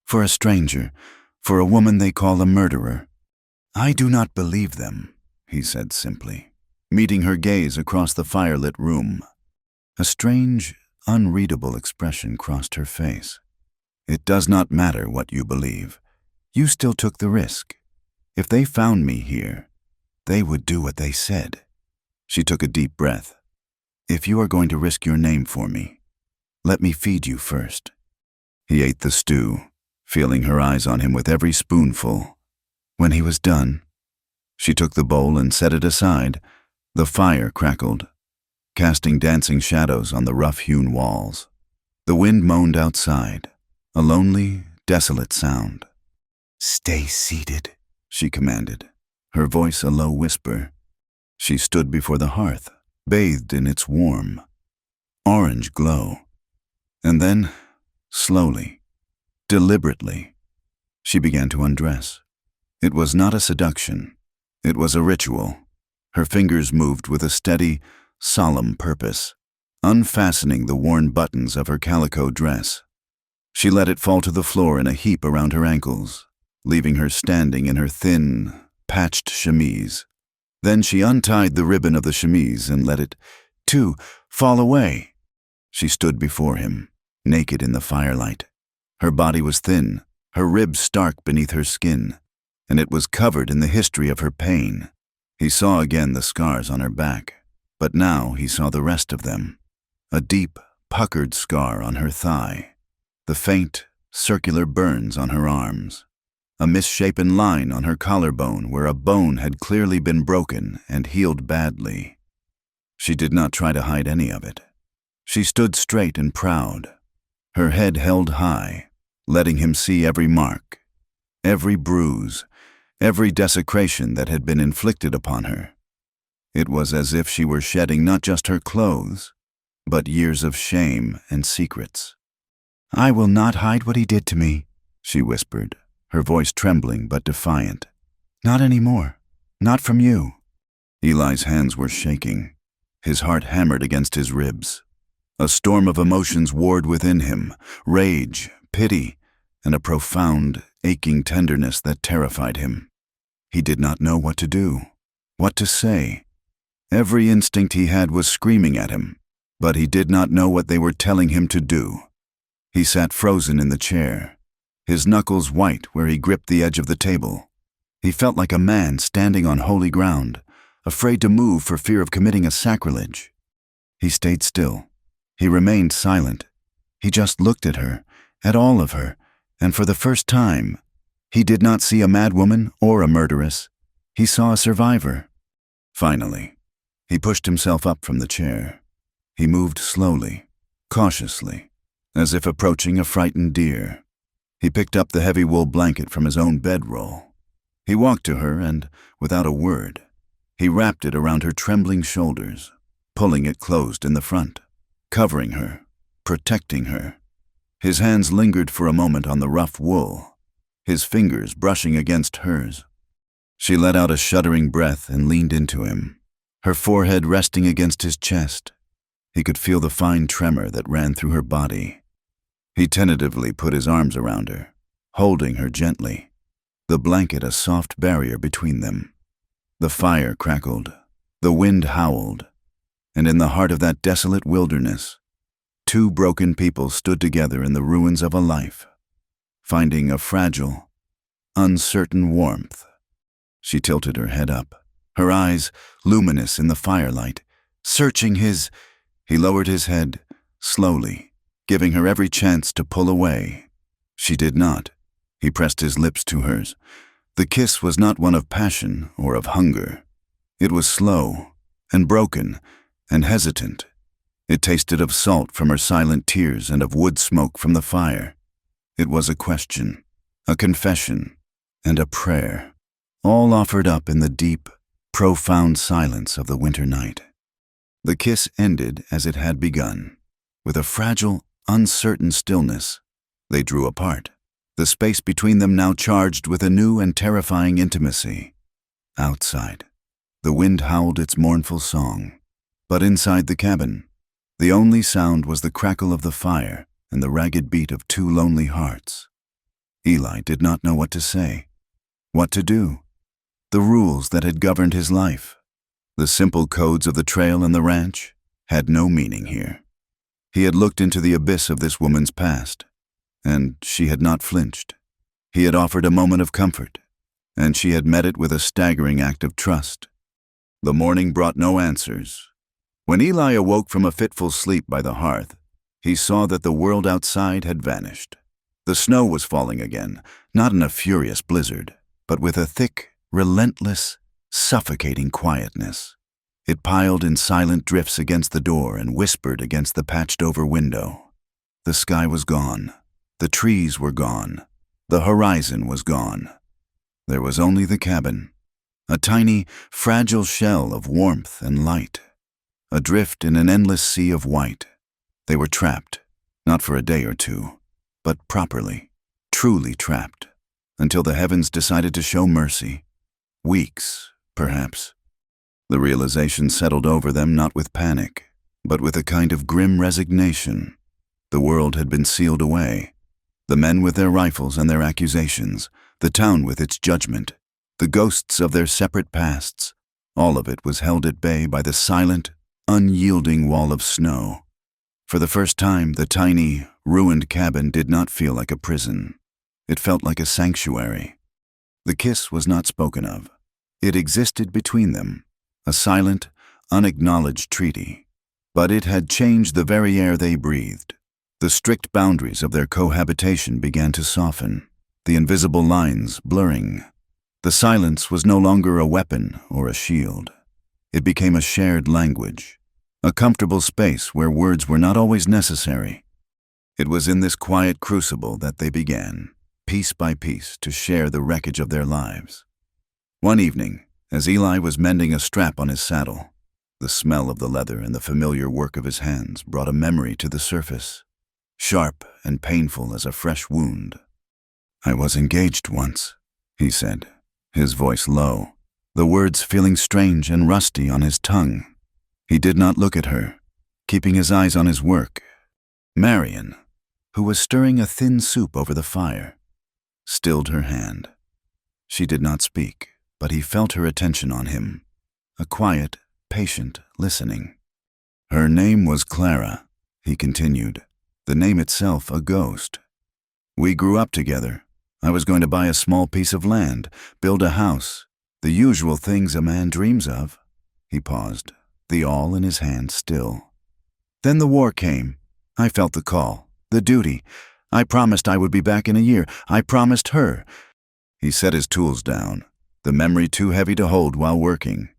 For a stranger, for a woman they call a murderer." "I do not believe them," he said simply, meeting her gaze across the firelit room. A strange, unreadable expression crossed her face. "It does not matter what you believe. You still took the risk. If they found me here, they would do what they said." She took a deep breath. "If you are going to risk your name for me, let me feed you first." He ate the stew, feeling her eyes on him with every spoonful. When he was done, she took the bowl and set it aside. The fire crackled, casting dancing shadows on the rough-hewn walls. The wind moaned outside, a lonely, desolate sound. "Stay seated," she commanded, her voice a low whisper. She stood before the hearth, bathed in its warm, orange glow. And then, slowly, deliberately, she began to undress. It was not a seduction. It was a ritual. Her fingers moved with a steady, solemn purpose, unfastening the worn buttons of her calico dress. She let it fall to the floor in a heap around her ankles, leaving her standing in her thin, patched chemise. Then she untied the ribbon of the chemise and let it, too, fall away. She stood before him, naked in the firelight. Her body was thin, her ribs stark beneath her skin, and it was covered in the history of her pain. He saw again the scars on her back, but now he saw the rest of them. A deep, puckered scar on her thigh, the faint, circular burns on her arms, a misshapen line on her collarbone where a bone had clearly been broken and healed badly. She did not try to hide any of it. She stood straight and proud, her head held high, letting him see every mark, every bruise, every desecration that had been inflicted upon her. It was as if she were shedding not just her clothes, but years of shame and secrets. "I will not hide what he did to me," she whispered, her voice trembling but defiant. "Not anymore. Not from you." Eli's hands were shaking. His heart hammered against his ribs. A storm of emotions warred within him, rage, pity, and a profound, aching tenderness that terrified him. He did not know what to do, what to say. Every instinct he had was screaming at him, but he did not know what they were telling him to do. He sat frozen in the chair, his knuckles white where he gripped the edge of the table. He felt like a man standing on holy ground, afraid to move for fear of committing a sacrilege. He stayed still. He remained silent. He just looked at her, at all of her, and for the first time, he did not see a madwoman or a murderess. He saw a survivor. Finally, he pushed himself up from the chair. He moved slowly, cautiously, as if approaching a frightened deer. He picked up the heavy wool blanket from his own bedroll. He walked to her and, without a word, he wrapped it around her trembling shoulders, pulling it closed in the front, covering her, protecting her. His hands lingered for a moment on the rough wool, his fingers brushing against hers. She let out a shuddering breath and leaned into him, her forehead resting against his chest. He could feel the fine tremor that ran through her body. He tentatively put his arms around her, holding her gently, the blanket a soft barrier between them. The fire crackled, the wind howled, and in the heart of that desolate wilderness, two broken people stood together in the ruins of a life, finding a fragile, uncertain warmth. She tilted her head up, her eyes luminous in the firelight, searching his. He lowered his head, slowly, giving her every chance to pull away. She did not. He pressed his lips to hers. The kiss was not one of passion or of hunger. It was slow and broken and hesitant. It tasted of salt from her silent tears and of wood smoke from the fire. It was a question, a confession, and a prayer, all offered up in the deep, profound silence of the winter night. The kiss ended as it had begun. With a fragile, uncertain stillness, they drew apart, the space between them now charged with a new and terrifying intimacy. Outside, the wind howled its mournful song, but inside the cabin, the only sound was the crackle of the fire and the ragged beat of two lonely hearts. Eli did not know what to say, what to do. The rules that had governed his life, the simple codes of the trail and the ranch, had no meaning here. He had looked into the abyss of this woman's past, and she had not flinched. He had offered a moment of comfort, and she had met it with a staggering act of trust. The morning brought no answers. When Eli awoke from a fitful sleep by the hearth, he saw that the world outside had vanished. The snow was falling again, not in a furious blizzard, but with a thick, relentless, suffocating quietness. It piled in silent drifts against the door and whispered against the patched-over window. The sky was gone. The trees were gone. The horizon was gone. There was only the cabin, a tiny, fragile shell of warmth and light, adrift in an endless sea of white. They were trapped, not for a day or two, but properly, truly trapped, until the heavens decided to show mercy. Weeks, perhaps. The realization settled over them not with panic, but with a kind of grim resignation. The world had been sealed away. The men with their rifles and their accusations, the town with its judgment, the ghosts of their separate pasts, all of it was held at bay by the silent, unyielding wall of snow. For the first time, the tiny, ruined cabin did not feel like a prison. It felt like a sanctuary. The kiss was not spoken of. It existed between them, a silent, unacknowledged treaty. But it had changed the very air they breathed. The strict boundaries of their cohabitation began to soften, the invisible lines blurring. The silence was no longer a weapon or a shield. It became a shared language, a comfortable space where words were not always necessary. It was in this quiet crucible that they began, piece by piece, to share the wreckage of their lives. One evening, as Eli was mending a strap on his saddle, the smell of the leather and the familiar work of his hands brought a memory to the surface, sharp and painful as a fresh wound. "I was engaged once," he said, his voice low, the words feeling strange and rusty on his tongue. He did not look at her, keeping his eyes on his work. Marion, who was stirring a thin soup over the fire, stilled her hand. She did not speak, but he felt her attention on him, a quiet, patient listening. "Her name was Clara," he continued, the name itself a ghost. "We grew up together. I was going to buy a small piece of land, build a house, the usual things a man dreams of." He paused, the awl in his hand still. "Then the war came. I felt the call, the duty. I promised I would be back in a year. I promised her." He set his tools down, the memory too heavy to hold while working.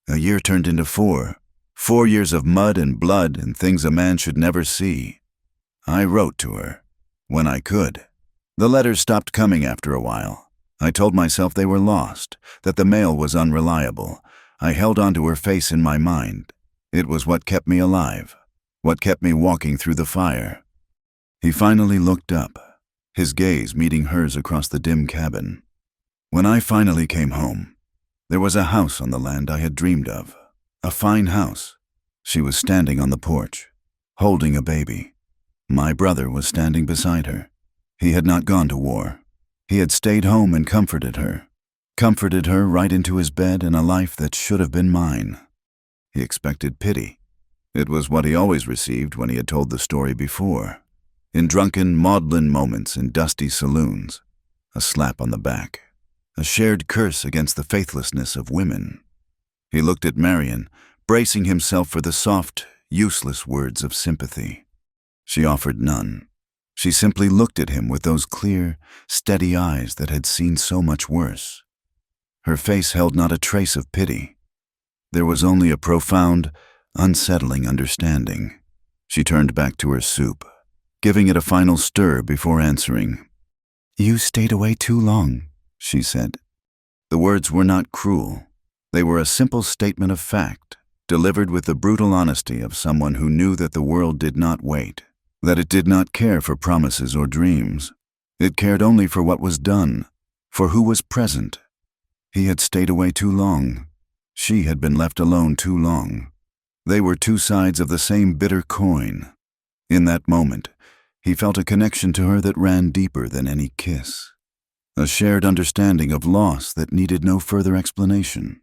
A year turned into 4. 4 years of mud and blood and things a man should never see. I wrote to her, when I could. The letters stopped coming after a while. I told myself they were lost, that the mail was unreliable. I held onto her face in my mind. It was what kept me alive, what kept me walking through the fire. He finally looked up, his gaze meeting hers across the dim cabin. When I finally came home, there was a house on the land I had dreamed of, a fine house. She was standing on the porch, holding a baby. My brother was standing beside her. He had not gone to war. He had stayed home and comforted her right into his bed and a life that should have been mine. He expected pity. It was what he always received when he had told the story before. In drunken, maudlin moments in dusty saloons, a slap on the back, a shared curse against the faithlessness of women. He looked at Marion, bracing himself for the soft, useless words of sympathy. She offered none. She simply looked at him with those clear, steady eyes that had seen so much worse. Her face held not a trace of pity. There was only a profound, unsettling understanding. She turned back to her soup, giving it a final stir before answering. "You stayed away too long," she said. The words were not cruel. They were a simple statement of fact, delivered with the brutal honesty of someone who knew that the world did not wait, that it did not care for promises or dreams. It cared only for what was done, for who was present. He had stayed away too long. She had been left alone too long. They were two sides of the same bitter coin. In that moment, he felt a connection to her that ran deeper than any kiss, a shared understanding of loss that needed no further explanation.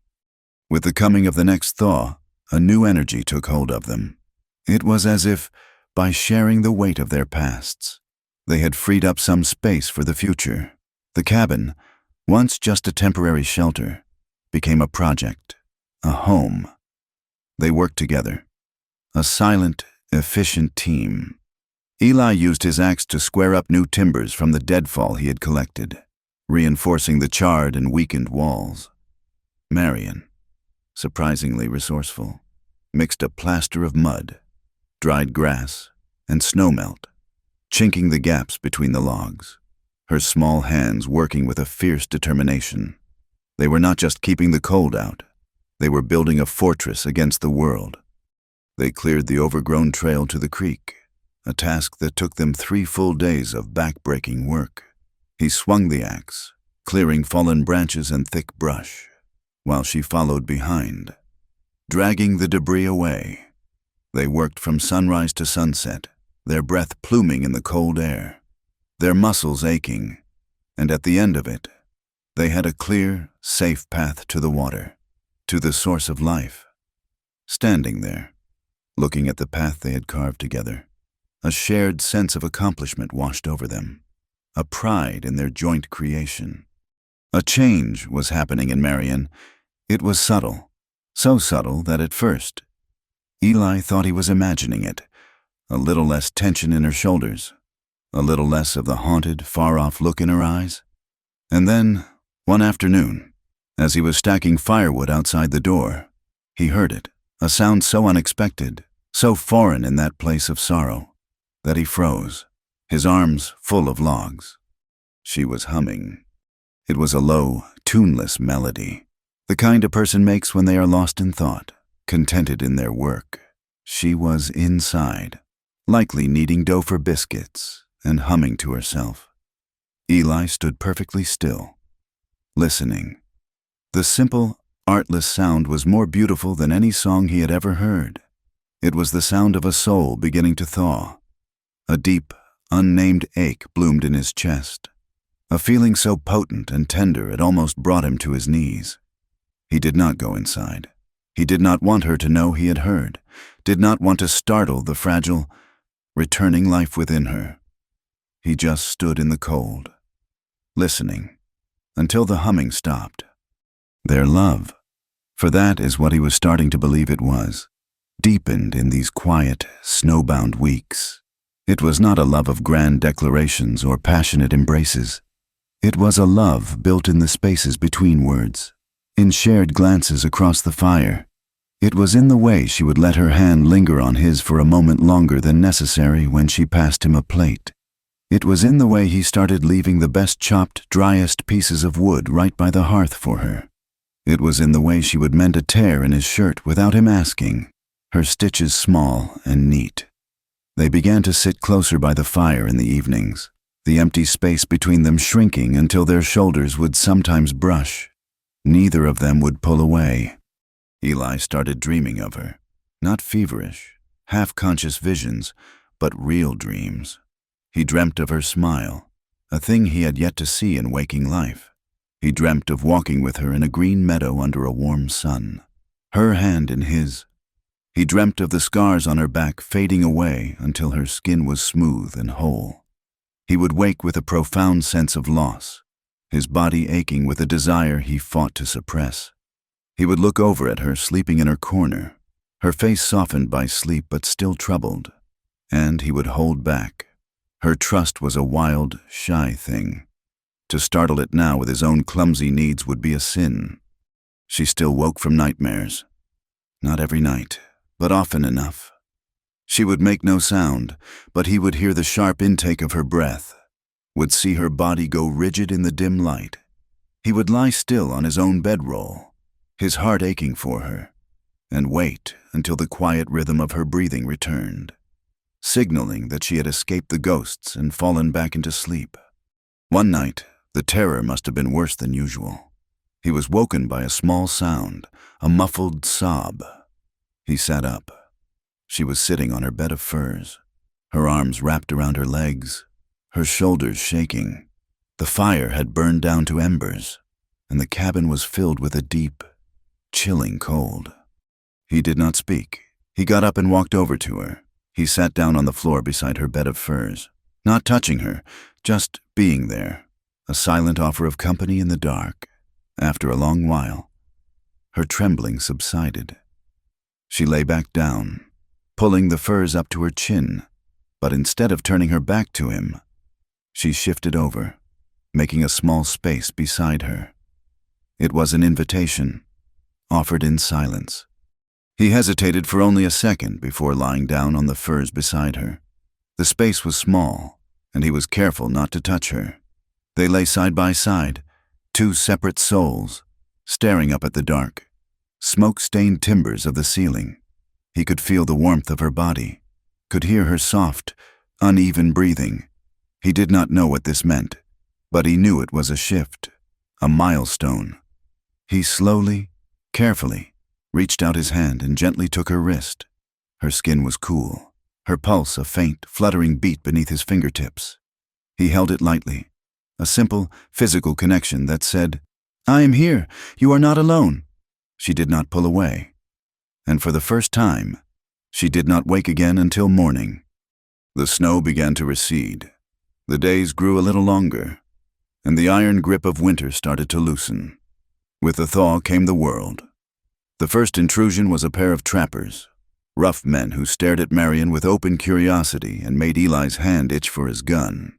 With the coming of the next thaw, a new energy took hold of them. It was as if, by sharing the weight of their pasts, they had freed up some space for the future. The cabin, once just a temporary shelter, became a project, a home. They worked together, a silent, efficient team. Eli used his axe to square up new timbers from the deadfall he had collected, reinforcing the charred and weakened walls. Marion, surprisingly resourceful, mixed a plaster of mud, dried grass, and snowmelt, chinking the gaps between the logs, her small hands working with a fierce determination. They were not just keeping the cold out, they were building a fortress against the world. They cleared the overgrown trail to the creek, a task that took them 3 full days of back-breaking work. He swung the axe, clearing fallen branches and thick brush, while she followed behind, dragging the debris away. They worked from sunrise to sunset, their breath pluming in the cold air, their muscles aching, and at the end of it, they had a clear, safe path to the water, to the source of life. Standing there, looking at the path they had carved together, a shared sense of accomplishment washed over them, a pride in their joint creation. A change was happening in Marion. It was subtle, so subtle that at first, Eli thought he was imagining it, a little less tension in her shoulders, a little less of the haunted, far-off look in her eyes. And then, one afternoon, as he was stacking firewood outside the door, he heard it, a sound so unexpected, so foreign in that place of sorrow, that he froze, his arms full of logs. She was humming. It was a low, tuneless melody, the kind a person makes when they are lost in thought, contented in their work. She was inside, likely kneading dough for biscuits and humming to herself. Eli stood perfectly still, listening. The simple, artless sound was more beautiful than any song he had ever heard. It was the sound of a soul beginning to thaw. A deep, unnamed ache bloomed in his chest, a feeling so potent and tender it almost brought him to his knees. He did not go inside. He did not want her to know he had heard, did not want to startle the fragile, returning life within her. He just stood in the cold, listening, until the humming stopped. Their love, for that is what he was starting to believe it was, deepened in these quiet, snowbound weeks. It was not a love of grand declarations or passionate embraces. It was a love built in the spaces between words, in shared glances across the fire. It was in the way she would let her hand linger on his for a moment longer than necessary when she passed him a plate, It was in the way he started leaving the best chopped, driest pieces of wood right by the hearth for her. It was in the way she would mend a tear in his shirt without him asking, her stitches small and neat. They began to sit closer by the fire in the evenings, the empty space between them shrinking until their shoulders would sometimes brush. Neither of them would pull away. Eli started dreaming of her, not feverish, half-conscious visions, but real dreams. He dreamt of her smile, a thing he had yet to see in waking life. He dreamt of walking with her in a green meadow under a warm sun, her hand in his. He dreamt of the scars on her back fading away until her skin was smooth and whole. He would wake with a profound sense of loss, his body aching with a desire he fought to suppress. He would look over at her sleeping in her corner, her face softened by sleep but still troubled, and he would hold back. Her trust was a wild, shy thing. To startle it now with his own clumsy needs would be a sin. She still woke from nightmares. Not every night, but often enough. She would make no sound, but he would hear the sharp intake of her breath, would see her body go rigid in the dim light. He would lie still on his own bedroll, his heart aching for her, and wait until the quiet rhythm of her breathing returned, signaling that she had escaped the ghosts and fallen back into sleep. One night, the terror must have been worse than usual. He was woken by a small sound, a muffled sob. He sat up. She was sitting on her bed of furs, her arms wrapped around her legs, her shoulders shaking. The fire had burned down to embers, and the cabin was filled with a deep, chilling cold. He did not speak. He got up and walked over to her. He sat down on the floor beside her bed of furs, not touching her, just being there, a silent offer of company in the dark. After a long while, her trembling subsided. She lay back down, pulling the furs up to her chin, but instead of turning her back to him, she shifted over, making a small space beside her. It was an invitation, offered in silence. He hesitated for only a second before lying down on the furs beside her. The space was small, and he was careful not to touch her. They lay side by side, two separate souls, staring up at the dark, smoke-stained timbers of the ceiling. He could feel the warmth of her body, could hear her soft, uneven breathing. He did not know what this meant, but he knew it was a shift, a milestone. He slowly, carefully, reached out his hand and gently took her wrist. Her skin was cool, her pulse a faint, fluttering beat beneath his fingertips. He held it lightly, a simple, physical connection that said, "I am here, you are not alone." She did not pull away, and for the first time, she did not wake again until morning. The snow began to recede. The days grew a little longer, and the iron grip of winter started to loosen. With the thaw came the world. The first intrusion was a pair of trappers, rough men who stared at Marion with open curiosity and made Eli's hand itch for his gun.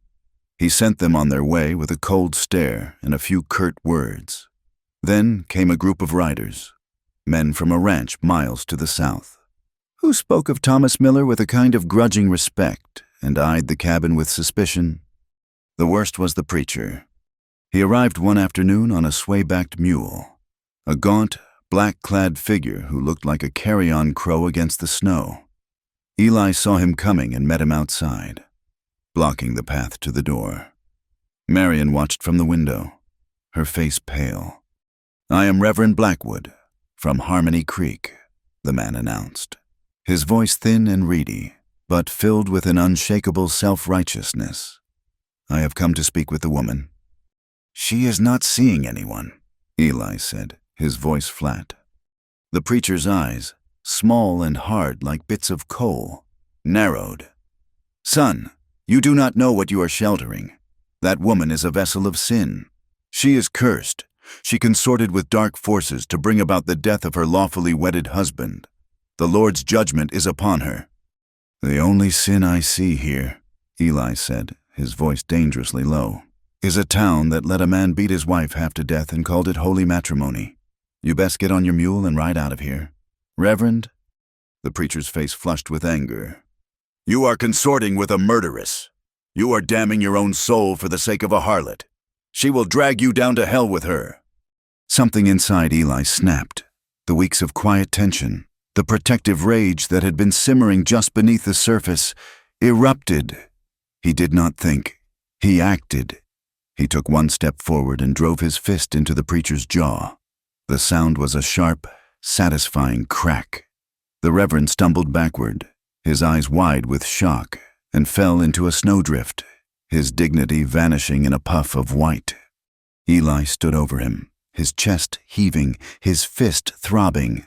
He sent them on their way with a cold stare and a few curt words. Then came a group of riders, men from a ranch miles to the south, who spoke of Thomas Miller with a kind of grudging respect and eyed the cabin with suspicion. The worst was the preacher. He arrived one afternoon on a sway-backed mule, a gaunt, black-clad figure who looked like a carrion crow against the snow. Eli saw him coming and met him outside, blocking the path to the door. Marion watched from the window, her face pale. "I am Reverend Blackwood, from Harmony Creek," the man announced, his voice thin and reedy, but filled with an unshakable self-righteousness. "I have come to speak with the woman." "She is not seeing anyone," Eli said, his voice flat. The preacher's eyes, small and hard like bits of coal, narrowed. "Son, you do not know what you are sheltering. That woman is a vessel of sin. She is cursed. She consorted with dark forces to bring about the death of her lawfully wedded husband. The Lord's judgment is upon her." "The only sin I see here," Eli said, his voice dangerously low, "is a town that let a man beat his wife half to death and called it holy matrimony. You best get on your mule and ride out of here." "Reverend?" The preacher's face flushed with anger. "You are consorting with a murderess. You are damning your own soul for the sake of a harlot. She will drag you down to hell with her." Something inside Eli snapped. The weeks of quiet tension, the protective rage that had been simmering just beneath the surface, erupted. He did not think. He acted. He took one step forward and drove his fist into the preacher's jaw. The sound was a sharp, satisfying crack. The Reverend stumbled backward, his eyes wide with shock, and fell into a snowdrift, his dignity vanishing in a puff of white. Eli stood over him, his chest heaving, his fist throbbing.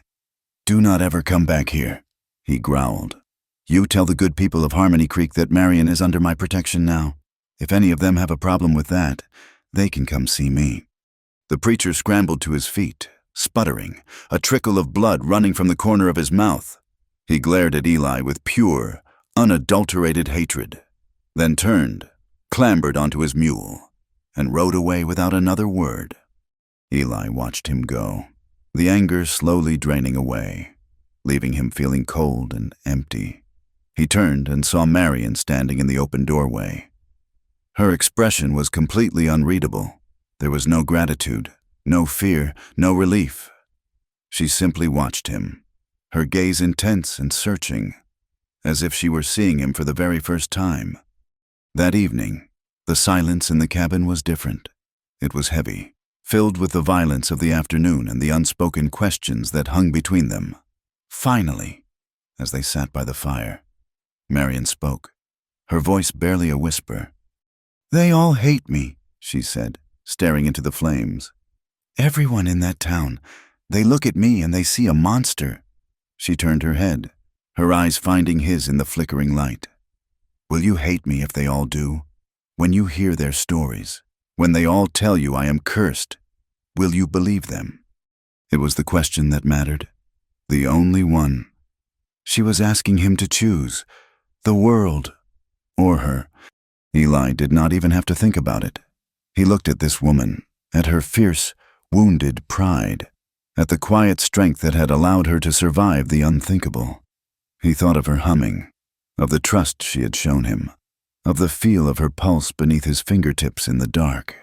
"Do not ever come back here," he growled. "You tell the good people of Harmony Creek that Marion is under my protection now. If any of them have a problem with that, they can come see me." The preacher scrambled to his feet, sputtering, a trickle of blood running from the corner of his mouth. He glared at Eli with pure, unadulterated hatred, then turned, clambered onto his mule, and rode away without another word. Eli watched him go, the anger slowly draining away, leaving him feeling cold and empty. He turned and saw Marion standing in the open doorway. Her expression was completely unreadable. There was no gratitude, no fear, no relief. She simply watched him, her gaze intense and searching, as if she were seeing him for the very first time. That evening, the silence in the cabin was different. It was heavy, filled with the violence of the afternoon and the unspoken questions that hung between them. Finally, as they sat by the fire, Marion spoke, her voice barely a whisper. "They all hate me," she said, staring into the flames. "Everyone in that town. They look at me and they see a monster." She turned her head, her eyes finding his in the flickering light. "Will you hate me if they all do? When you hear their stories, when they all tell you I am cursed, will you believe them?" It was the question that mattered, the only one. She was asking him to choose, the world or her. Eli did not even have to think about it. He looked at this woman, at her fierce, wounded pride, at the quiet strength that had allowed her to survive the unthinkable. He thought of her humming, of the trust she had shown him, of the feel of her pulse beneath his fingertips in the dark.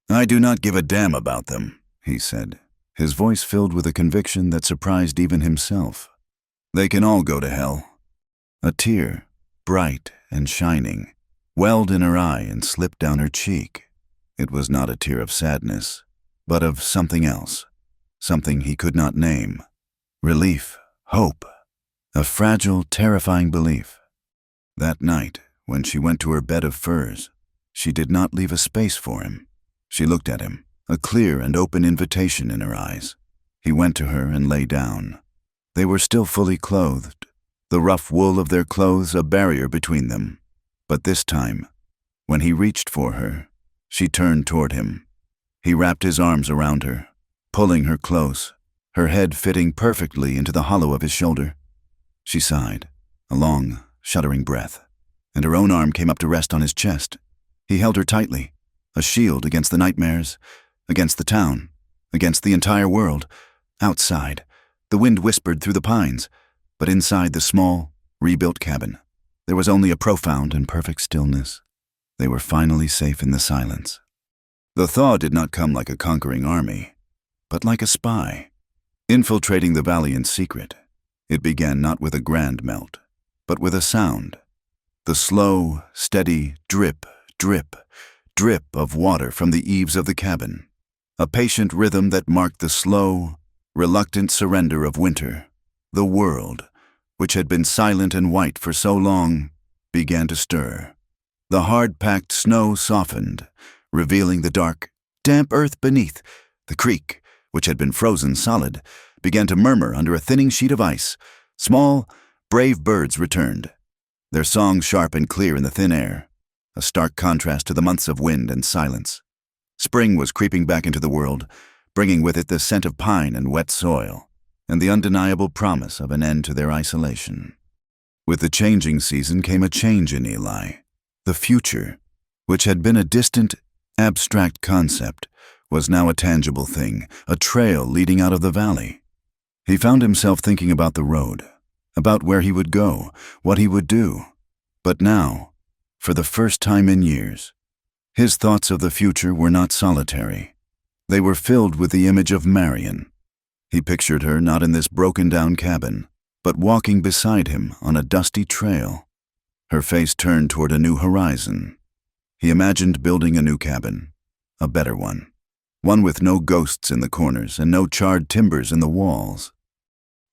"I do not give a damn about them," he said, his voice filled with a conviction that surprised even himself. "They can all go to hell." A tear, bright and shining, welled in her eye and slipped down her cheek. It was not a tear of sadness, but of something else, something he could not name. Relief, hope, a fragile, terrifying belief. That night, when she went to her bed of furs, she did not leave a space for him. She looked at him, a clear and open invitation in her eyes. He went to her and lay down. They were still fully clothed, the rough wool of their clothes a barrier between them. But this time, when he reached for her, she turned toward him. He wrapped his arms around her, pulling her close, her head fitting perfectly into the hollow of his shoulder. She sighed, a long, shuddering breath, and her own arm came up to rest on his chest. He held her tightly, a shield against the nightmares, against the town, against the entire world. Outside, the wind whispered through the pines, but inside the small, rebuilt cabin, there was only a profound and perfect stillness. They were finally safe in the silence. The thaw did not come like a conquering army, but like a spy, infiltrating the valley in secret. It began not with a grand melt, but with a sound. The slow, steady drip, drip, drip of water from the eaves of the cabin. A patient rhythm that marked the slow, reluctant surrender of winter. The world, which had been silent and white for so long, began to stir. The hard-packed snow softened, revealing the dark, damp earth beneath. The creek, which had been frozen solid, began to murmur under a thinning sheet of ice. Small, brave birds returned, their song sharp and clear in the thin air, a stark contrast to the months of wind and silence. Spring was creeping back into the world, bringing with it the scent of pine and wet soil, and the undeniable promise of an end to their isolation. With the changing season came a change in Eli. The future, which had been a distant, abstract concept, was now a tangible thing, a trail leading out of the valley. He found himself thinking about the road, about where he would go, what he would do. But now, for the first time in years. His thoughts of the future were not solitary. They were filled with the image of Marion. He pictured her not in this broken-down cabin, but walking beside him on a dusty trail, her face turned toward a new horizon. He imagined building a new cabin, a better one with no ghosts in the corners and no charred timbers in the walls.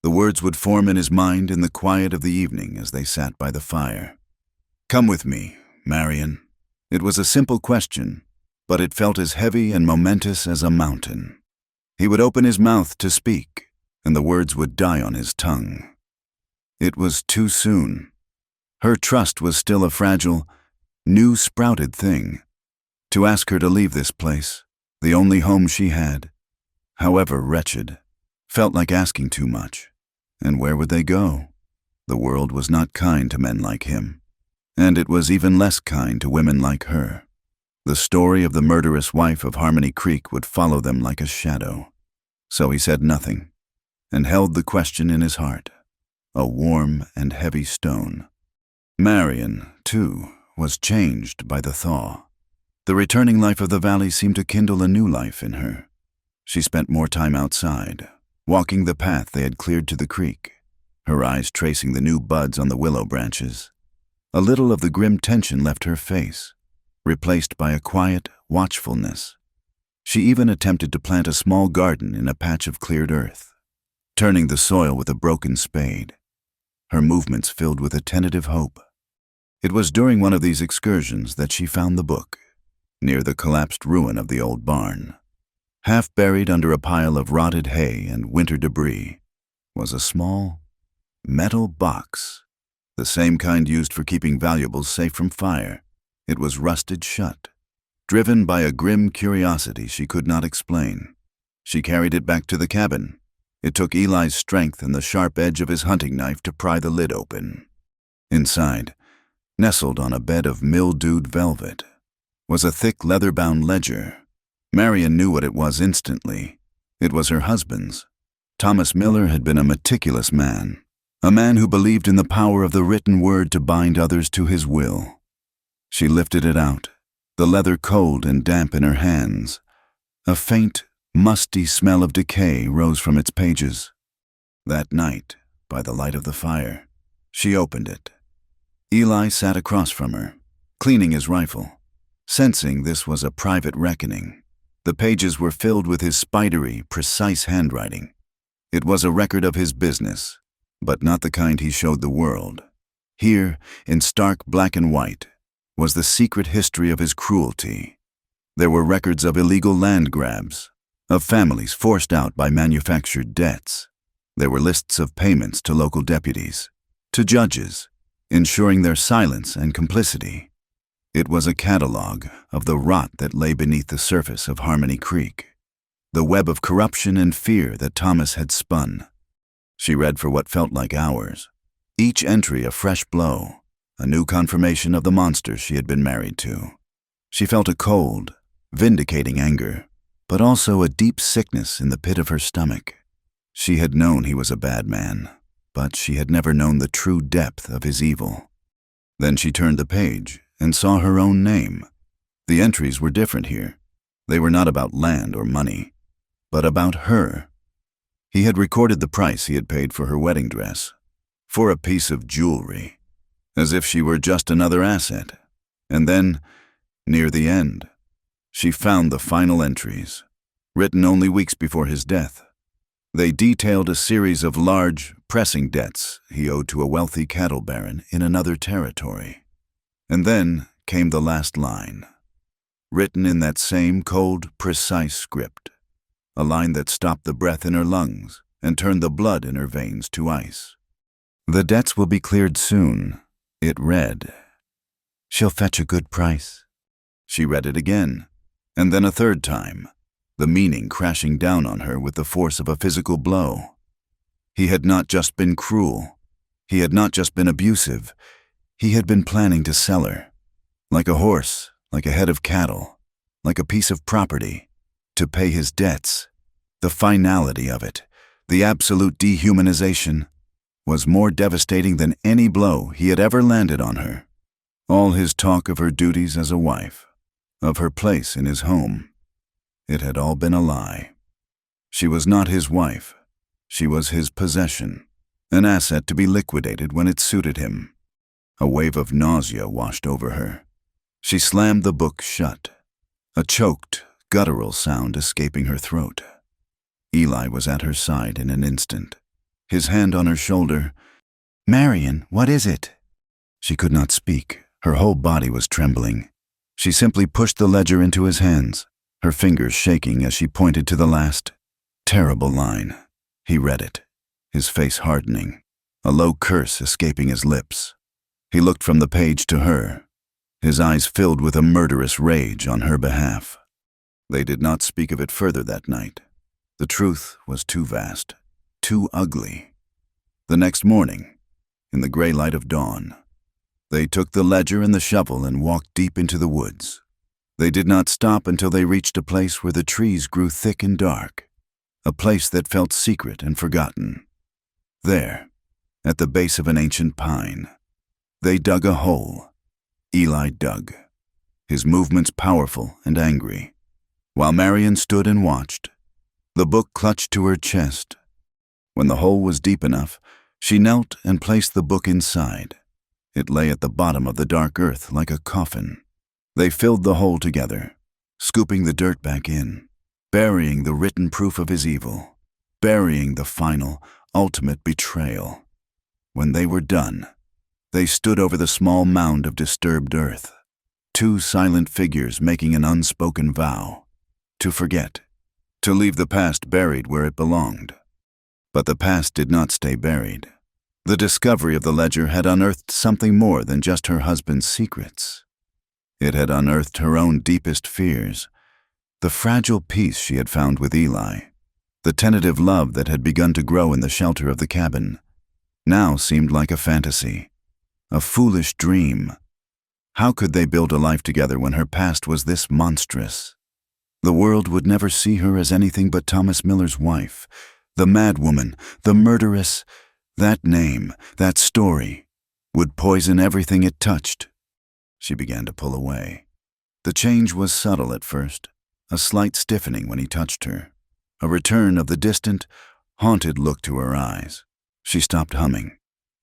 The words would form in his mind in the quiet of the evening as they sat by the fire. "Come with me, Marion." It was a simple question, but it felt as heavy and momentous as a mountain. He would open his mouth to speak, and the words would die on his tongue. It was too soon. Her trust was still a fragile, new-sprouted thing. To ask her to leave this place, the only home she had, however wretched, felt like asking too much. And where would they go? The world was not kind to men like him, and it was even less kind to women like her. The story of the murderous wife of Harmony Creek would follow them like a shadow. So he said nothing, and held the question in his heart, a warm and heavy stone. Marion, too, was changed by the thaw. The returning life of the valley seemed to kindle a new life in her. She spent more time outside, walking the path they had cleared to the creek, her eyes tracing the new buds on the willow branches. A little of the grim tension left her face, replaced by a quiet watchfulness. She even attempted to plant a small garden in a patch of cleared earth, turning the soil with a broken spade, her movements filled with a tentative hope. It was during one of these excursions that she found the book, near the collapsed ruin of the old barn. Half buried under a pile of rotted hay and winter debris was a small, metal box, the same kind used for keeping valuables safe from fire. It was rusted shut. Driven by a grim curiosity she could not explain, she carried it back to the cabin. It took Eli's strength and the sharp edge of his hunting knife to pry the lid open. Inside, nestled on a bed of mildewed velvet, was a thick leather-bound ledger. Marion knew what it was instantly. It was her husband's. Thomas Miller had been a meticulous man, a man who believed in the power of the written word to bind others to his will. She lifted it out, the leather cold and damp in her hands. A faint, musty smell of decay rose from its pages. That night, by the light of the fire, she opened it. Eli sat across from her, cleaning his rifle. Sensing this was a private reckoning, the pages were filled with his spidery, precise handwriting. It was a record of his business, but not the kind he showed the world. Here, in stark black and white, was the secret history of his cruelty. There were records of illegal land grabs, of families forced out by manufactured debts. There were lists of payments to local deputies, to judges, ensuring their silence and complicity. It was a catalog of the rot that lay beneath the surface of Harmony Creek, the web of corruption and fear that Thomas had spun. She read for what felt like hours, each entry a fresh blow, a new confirmation of the monster she had been married to. She felt a cold, vindicating anger, but also a deep sickness in the pit of her stomach. She had known he was a bad man, but she had never known the true depth of his evil. Then she turned the page and saw her own name. The entries were different here. They were not about land or money, but about her. He had recorded the price he had paid for her wedding dress, for a piece of jewelry, as if she were just another asset. And then, near the end, she found the final entries, written only weeks before his death. They detailed a series of large, pressing debts he owed to a wealthy cattle baron in another territory. And then came the last line, written in that same cold, precise script, a line that stopped the breath in her lungs and turned the blood in her veins to ice. "The debts will be cleared soon," it read. "She'll fetch a good price." She read it again, and then a third time, the meaning crashing down on her with the force of a physical blow. He had not just been cruel. He had not just been abusive. He had been planning to sell her, like a horse, like a head of cattle, like a piece of property, to pay his debts. The finality of it, the absolute dehumanization, was more devastating than any blow he had ever landed on her. All his talk of her duties as a wife, of her place in his home, it had all been a lie. She was not his wife. She was his possession, an asset to be liquidated when it suited him. A wave of nausea washed over her. She slammed the book shut, a choked, guttural sound escaping her throat. Eli was at her side in an instant, his hand on her shoulder. "Marion, what is it?" She could not speak. Her whole body was trembling. She simply pushed the ledger into his hands, her fingers shaking as she pointed to the last, terrible line. He read it, his face hardening, a low curse escaping his lips. He looked from the page to her, his eyes filled with a murderous rage on her behalf. They did not speak of it further that night. The truth was too vast, too ugly. The next morning, in the gray light of dawn, they took the ledger and the shovel and walked deep into the woods. They did not stop until they reached a place where the trees grew thick and dark, a place that felt secret and forgotten. There, at the base of an ancient pine, they dug a hole. Eli dug, his movements powerful and angry, while Marion stood and watched, the book clutched to her chest. When the hole was deep enough, she knelt and placed the book inside. It lay at the bottom of the dark earth like a coffin. They filled the hole together, scooping the dirt back in, burying the written proof of his evil, burying the final, ultimate betrayal. When they were done, they stood over the small mound of disturbed earth, two silent figures making an unspoken vow, to forget, to leave the past buried where it belonged. But the past did not stay buried. The discovery of the ledger had unearthed something more than just her husband's secrets. It had unearthed her own deepest fears, the fragile peace she had found with Eli, the tentative love that had begun to grow in the shelter of the cabin, now seemed like a fantasy, a foolish dream. How could they build a life together when her past was this monstrous? The world would never see her as anything but Thomas Miller's wife, the mad woman, the murderess. That name, that story, would poison everything it touched. She began to pull away. The change was subtle at first, a slight stiffening when he touched her, a return of the distant, haunted look to her eyes. She stopped humming.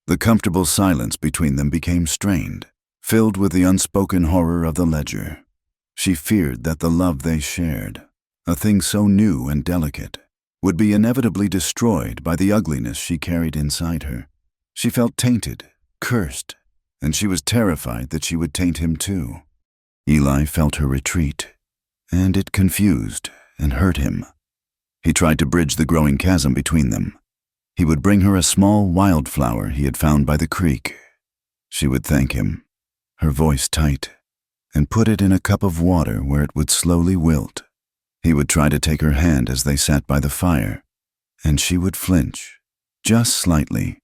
The comfortable silence between them became strained, filled with the unspoken horror of the ledger. She feared that the love they shared, a thing so new and delicate, would be inevitably destroyed by the ugliness she carried inside her. She felt tainted, cursed, and she was terrified that she would taint him too. Eli felt her retreat, and it confused and hurt him. He tried to bridge the growing chasm between them. He would bring her a small wildflower he had found by the creek. She would thank him, her voice tight, and put it in a cup of water where it would slowly wilt. He would try to take her hand as they sat by the fire, and she would flinch, just slightly,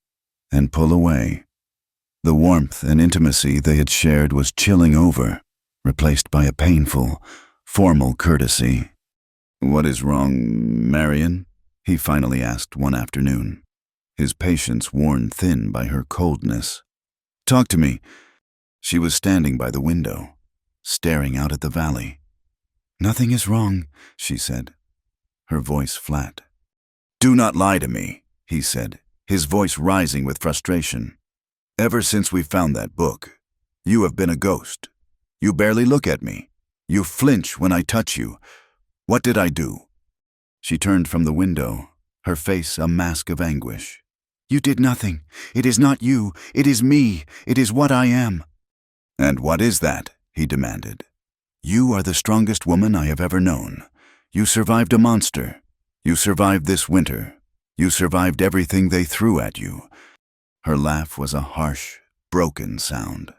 and pull away. The warmth and intimacy they had shared was chilling over, replaced by a painful, formal courtesy. "What is wrong, Marion?" he finally asked one afternoon, his patience worn thin by her coldness. "Talk to me." She was standing by the window, staring out at the valley. "Nothing is wrong," she said, her voice flat. "Do not lie to me," he said, his voice rising with frustration. "Ever since we found that book, you have been a ghost. You barely look at me. You flinch when I touch you. What did I do?" She turned from the window, her face a mask of anguish. "You did nothing. It is not you. It is me. It is what I am." "And what is that?" he demanded. "You are the strongest woman I have ever known. You survived a monster. You survived this winter. You survived everything they threw at you." Her laugh was a harsh, broken sound.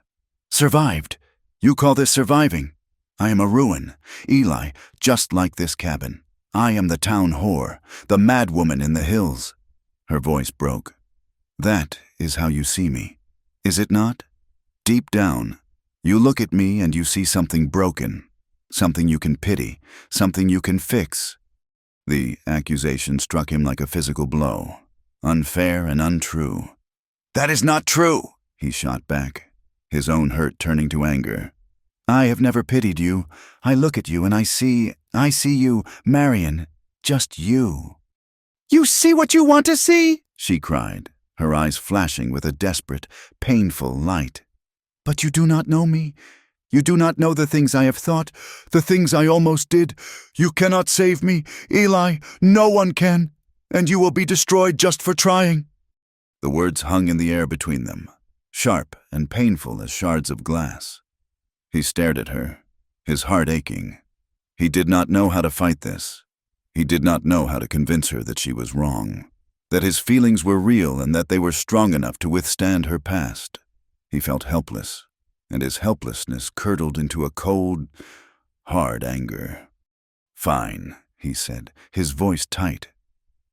"Survived? You call this surviving? I am a ruin. Eli, just like this cabin. I am the town whore, the mad woman in the hills." Her voice broke. "That is how you see me, is it not? Deep down, you look at me and you see something broken, something you can pity, something you can fix." The accusation struck him like a physical blow, unfair and untrue. "That is not true," he shot back. his own hurt turning to anger. "I have never pitied you. I look at you and I see you, Marion, just you." "You see what you want to see?" she cried, her eyes flashing with a desperate, painful light. "But you do not know me. You do not know the things I have thought, the things I almost did. You cannot save me, Eli. No one can. And you will be destroyed just for trying." The words hung in the air between them, sharp and painful as shards of glass. He stared at her, his heart aching. He did not know how to fight this. He did not know how to convince her that she was wrong, that his feelings were real and that they were strong enough to withstand her past. He felt helpless, and his helplessness curdled into a cold, hard anger. "Fine," he said, his voice tight.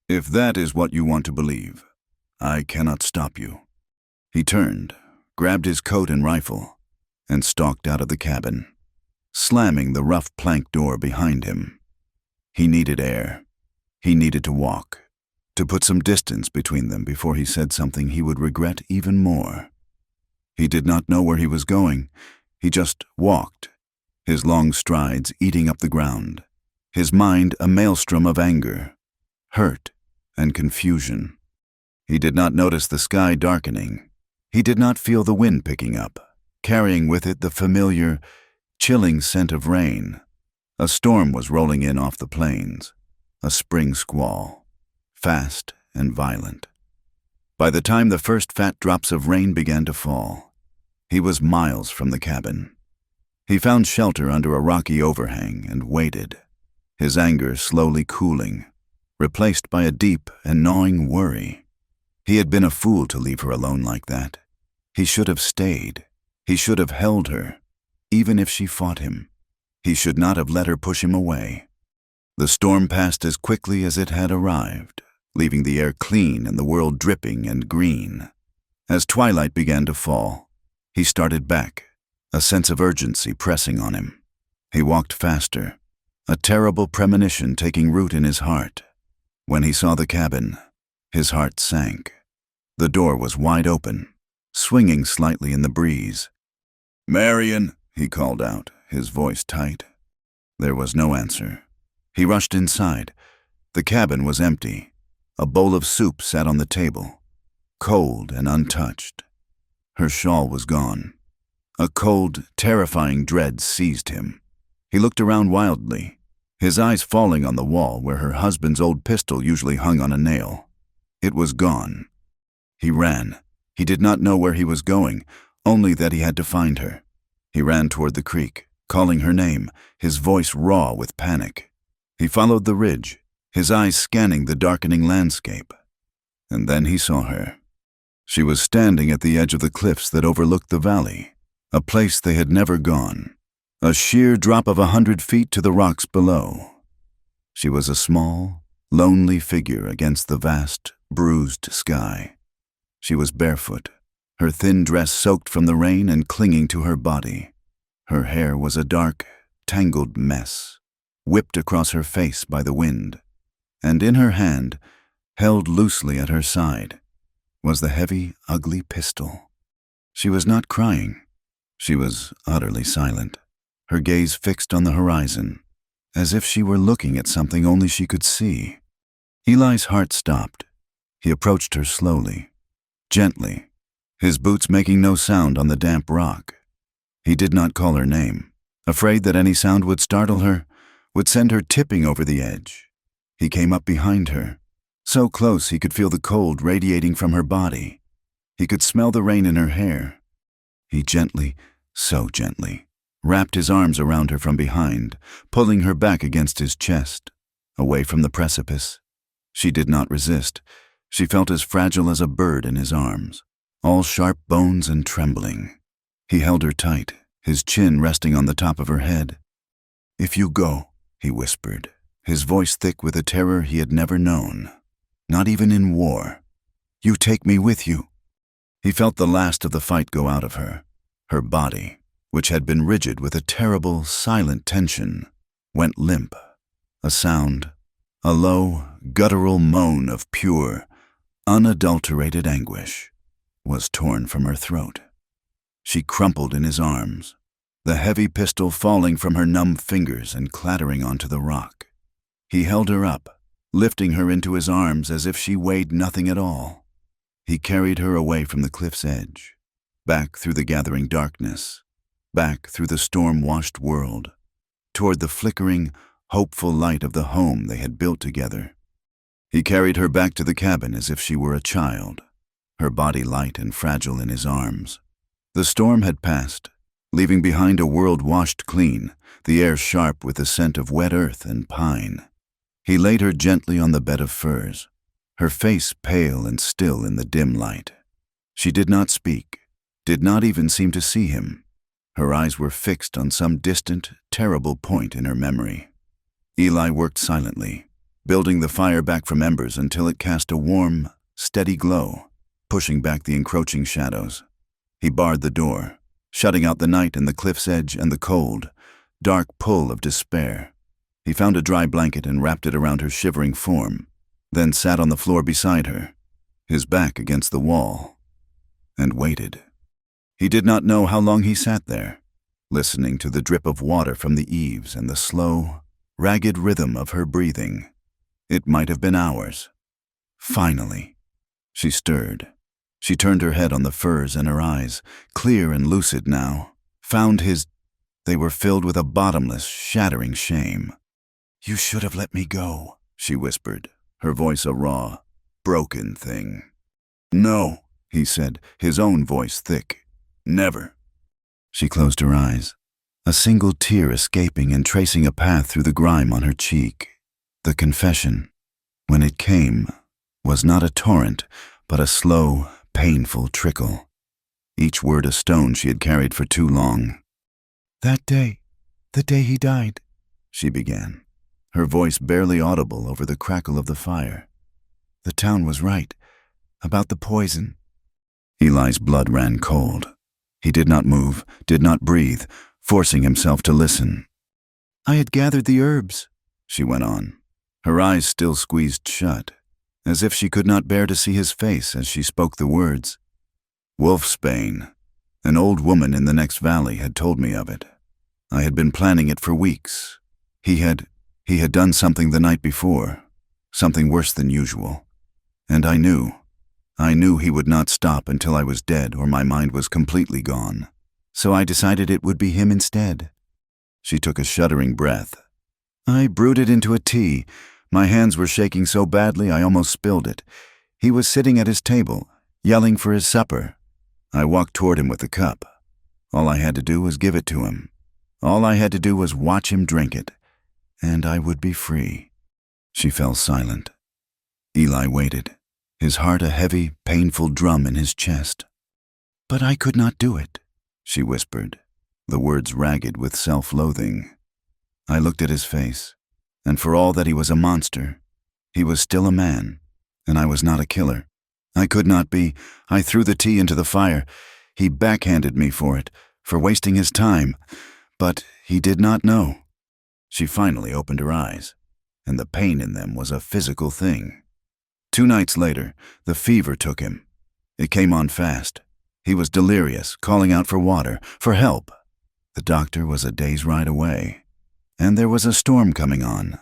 "If that is what you want to believe, I cannot stop you." He turned, grabbed his coat and rifle, and stalked out of the cabin, slamming the rough plank door behind him. He needed air. He needed to walk, to put some distance between them before he said something he would regret even more. He did not know where he was going. He just walked, his long strides eating up the ground, his mind a maelstrom of anger, hurt, and confusion. He did not notice the sky darkening. He did not feel the wind picking up, carrying with it the familiar, chilling scent of rain. A storm was rolling in off the plains, a spring squall, fast and violent. By the time the first fat drops of rain began to fall, he was miles from the cabin. He found shelter under a rocky overhang and waited, his anger slowly cooling, replaced by a deep and gnawing worry. He had been a fool to leave her alone like that. He should have stayed. He should have held her, even if she fought him. He should not have let her push him away. The storm passed as quickly as it had arrived, leaving the air clean and the world dripping and green. As twilight began to fall, he started back, a sense of urgency pressing on him. He walked faster, a terrible premonition taking root in his heart. When he saw the cabin, his heart sank. The door was wide open, swinging slightly in the breeze. "Marion," he called out, his voice tight. There was no answer. He rushed inside. The cabin was empty. A bowl of soup sat on the table, cold and untouched. Her shawl was gone. A cold, terrifying dread seized him. He looked around wildly, his eyes falling on the wall where her husband's old pistol usually hung on a nail. It was gone. He ran. He did not know where he was going, only that he had to find her. He ran toward the creek, calling her name, his voice raw with panic. He followed the ridge, his eyes scanning the darkening landscape. And then he saw her. She was standing at the edge of the cliffs that overlooked the valley, a place they had never gone, a sheer drop of 100 feet to the rocks below. She was a small, lonely figure against the vast, bruised sky. She was barefoot, her thin dress soaked from the rain and clinging to her body. Her hair was a dark, tangled mess, whipped across her face by the wind, and in her hand, held loosely at her side, was the heavy, ugly pistol. She was not crying. She was utterly silent, her gaze fixed on the horizon, as if she were looking at something only she could see. Eli's heart stopped. He approached her slowly, gently, his boots making no sound on the damp rock. He did not call her name, afraid that any sound would startle her, would send her tipping over the edge. He came up behind her, so close he could feel the cold radiating from her body. He could smell the rain in her hair. He gently, so gently, wrapped his arms around her from behind, pulling her back against his chest, away from the precipice. She did not resist. She felt as fragile as a bird in his arms, all sharp bones and trembling. He held her tight, his chin resting on the top of her head. "If you go," he whispered, his voice thick with a terror he had never known, not even in war. "You take me with you." He felt the last of the fight go out of her. Her body, which had been rigid with a terrible, silent tension, went limp. A sound, a low, guttural moan of pure, unadulterated anguish, was torn from her throat. She crumpled in his arms, the heavy pistol falling from her numb fingers and clattering onto the rock. He held her up, lifting her into his arms as if she weighed nothing at all. He carried her away from the cliff's edge, back through the gathering darkness, back through the storm-washed world, toward the flickering, hopeful light of the home they had built together. He carried her back to the cabin as if she were a child, her body light and fragile in his arms. The storm had passed, leaving behind a world washed clean, the air sharp with the scent of wet earth and pine. He laid her gently on the bed of furs, her face pale and still in the dim light. She did not speak, did not even seem to see him. Her eyes were fixed on some distant, terrible point in her memory. Eli worked silently, building the fire back from embers until it cast a warm, steady glow, pushing back the encroaching shadows. He barred the door, shutting out the night and the cliff's edge and the cold, dark pull of despair. He found a dry blanket and wrapped it around her shivering form, then sat on the floor beside her, his back against the wall, and waited. He did not know how long he sat there, listening to the drip of water from the eaves and the slow, ragged rhythm of her breathing. It might have been hours. Finally, she stirred. She turned her head on the furs, and her eyes, clear and lucid now, found his. They were filled with a bottomless, shattering shame. "You should have let me go," she whispered, her voice a raw, broken thing. "No," he said, his own voice thick. "Never." She closed her eyes, a single tear escaping and tracing a path through the grime on her cheek. The confession, when it came, was not a torrent, but a slow, painful trickle, each word a stone she had carried for too long. "That day, the day he died," she began, her voice barely audible over the crackle of the fire. "The town was right, about the poison." Eli's blood ran cold. He did not move, did not breathe, forcing himself to listen. "I had gathered the herbs," she went on, her eyes still squeezed shut, as if she could not bear to see his face as she spoke the words. "Wolfsbane, an old woman in the next valley, had told me of it. I had been planning it for weeks. He had done something the night before, something worse than usual. And I knew he would not stop until I was dead or my mind was completely gone. So I decided it would be him instead." She took a shuddering breath. "I brewed it into a tea. My hands were shaking so badly I almost spilled it. He was sitting at his table, yelling for his supper. I walked toward him with the cup. All I had to do was give it to him. All I had to do was watch him drink it, and I would be free." She fell silent. Eli waited, his heart a heavy, painful drum in his chest. "But I could not do it," she whispered, the words ragged with self-loathing. I looked at his face, and for all that he was a monster, he was still a man, and I was not a killer. I could not be. I threw the tea into the fire. He backhanded me for it, for wasting his time, but he did not know. She finally opened her eyes, and the pain in them was a physical thing. 2 nights later, the fever took him. It came on fast. He was delirious, calling out for water, for help. The doctor was a day's ride away, and there was a storm coming on.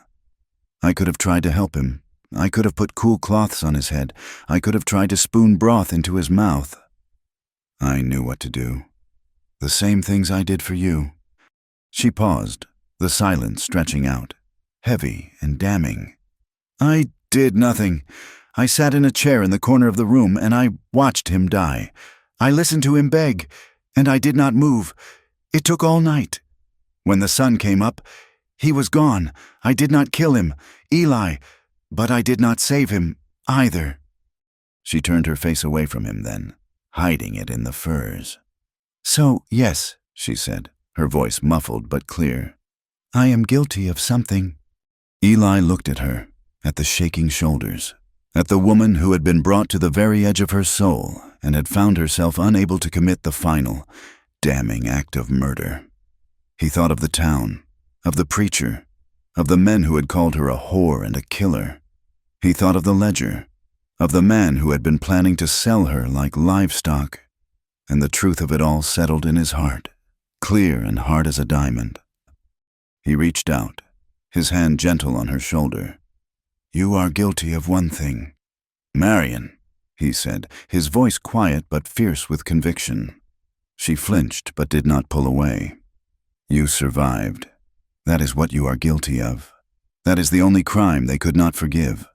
I could have tried to help him. I could have put cool cloths on his head. I could have tried to spoon broth into his mouth. I knew what to do. The same things I did for you. She paused, the silence stretching out, heavy and damning. "I did nothing. I sat in a chair in the corner of the room and I watched him die. I listened to him beg, and I did not move. It took all night. When the sun came up, he was gone. I did not kill him, Eli, but I did not save him either." She turned her face away from him then, hiding it in the furs. "So, yes," she said, her voice muffled but clear. "I am guilty of something." Eli looked at her, at the shaking shoulders, at the woman who had been brought to the very edge of her soul and had found herself unable to commit the final, damning act of murder. He thought of the town, of the preacher, of the men who had called her a whore and a killer. He thought of the ledger, of the man who had been planning to sell her like livestock. and the truth of it all settled in his heart, clear and hard as a diamond. He reached out, his hand gentle on her shoulder. "You are guilty of one thing." "Marion," he said, his voice quiet but fierce with conviction. She flinched but did not pull away. "You survived. That is what you are guilty of. That is the only crime they could not forgive."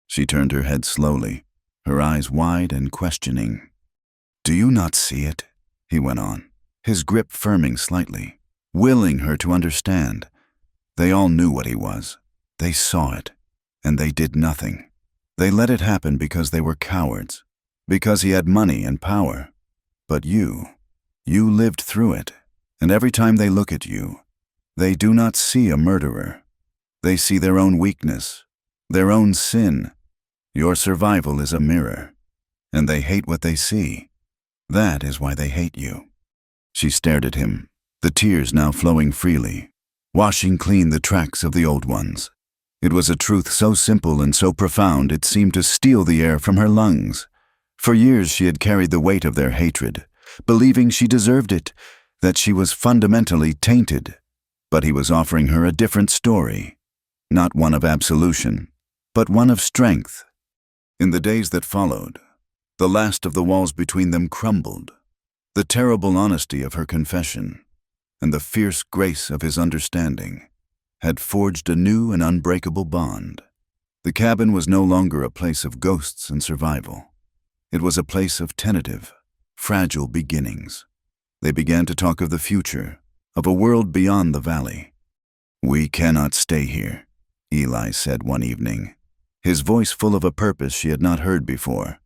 She turned her head slowly, her eyes wide and questioning. "Do you not see it?" he went on, his grip firming slightly, willing her to understand. They all knew what he was. They saw it, and they did nothing. They let it happen because they were cowards, because he had money and power. But you lived through it, and every time they look at you, they do not see a murderer. They see their own weakness, their own sin. Your survival is a mirror, and they hate what they see. That is why they hate you." She stared at him, the tears now flowing freely, washing clean the tracks of the old ones. It was a truth so simple and so profound it seemed to steal the air from her lungs. For years she had carried the weight of their hatred, believing she deserved it, that she was fundamentally tainted. But he was offering her a different story, not one of absolution, but one of strength. In the days that followed, the last of the walls between them crumbled. The terrible honesty of her confession and the fierce grace of his understanding had forged a new and unbreakable bond. The cabin was no longer a place of ghosts and survival. It was a place of tentative, fragile beginnings. They began to talk of the future, of a world beyond the valley. "We cannot stay here," Eli said one evening, his voice full of a purpose she had not heard before.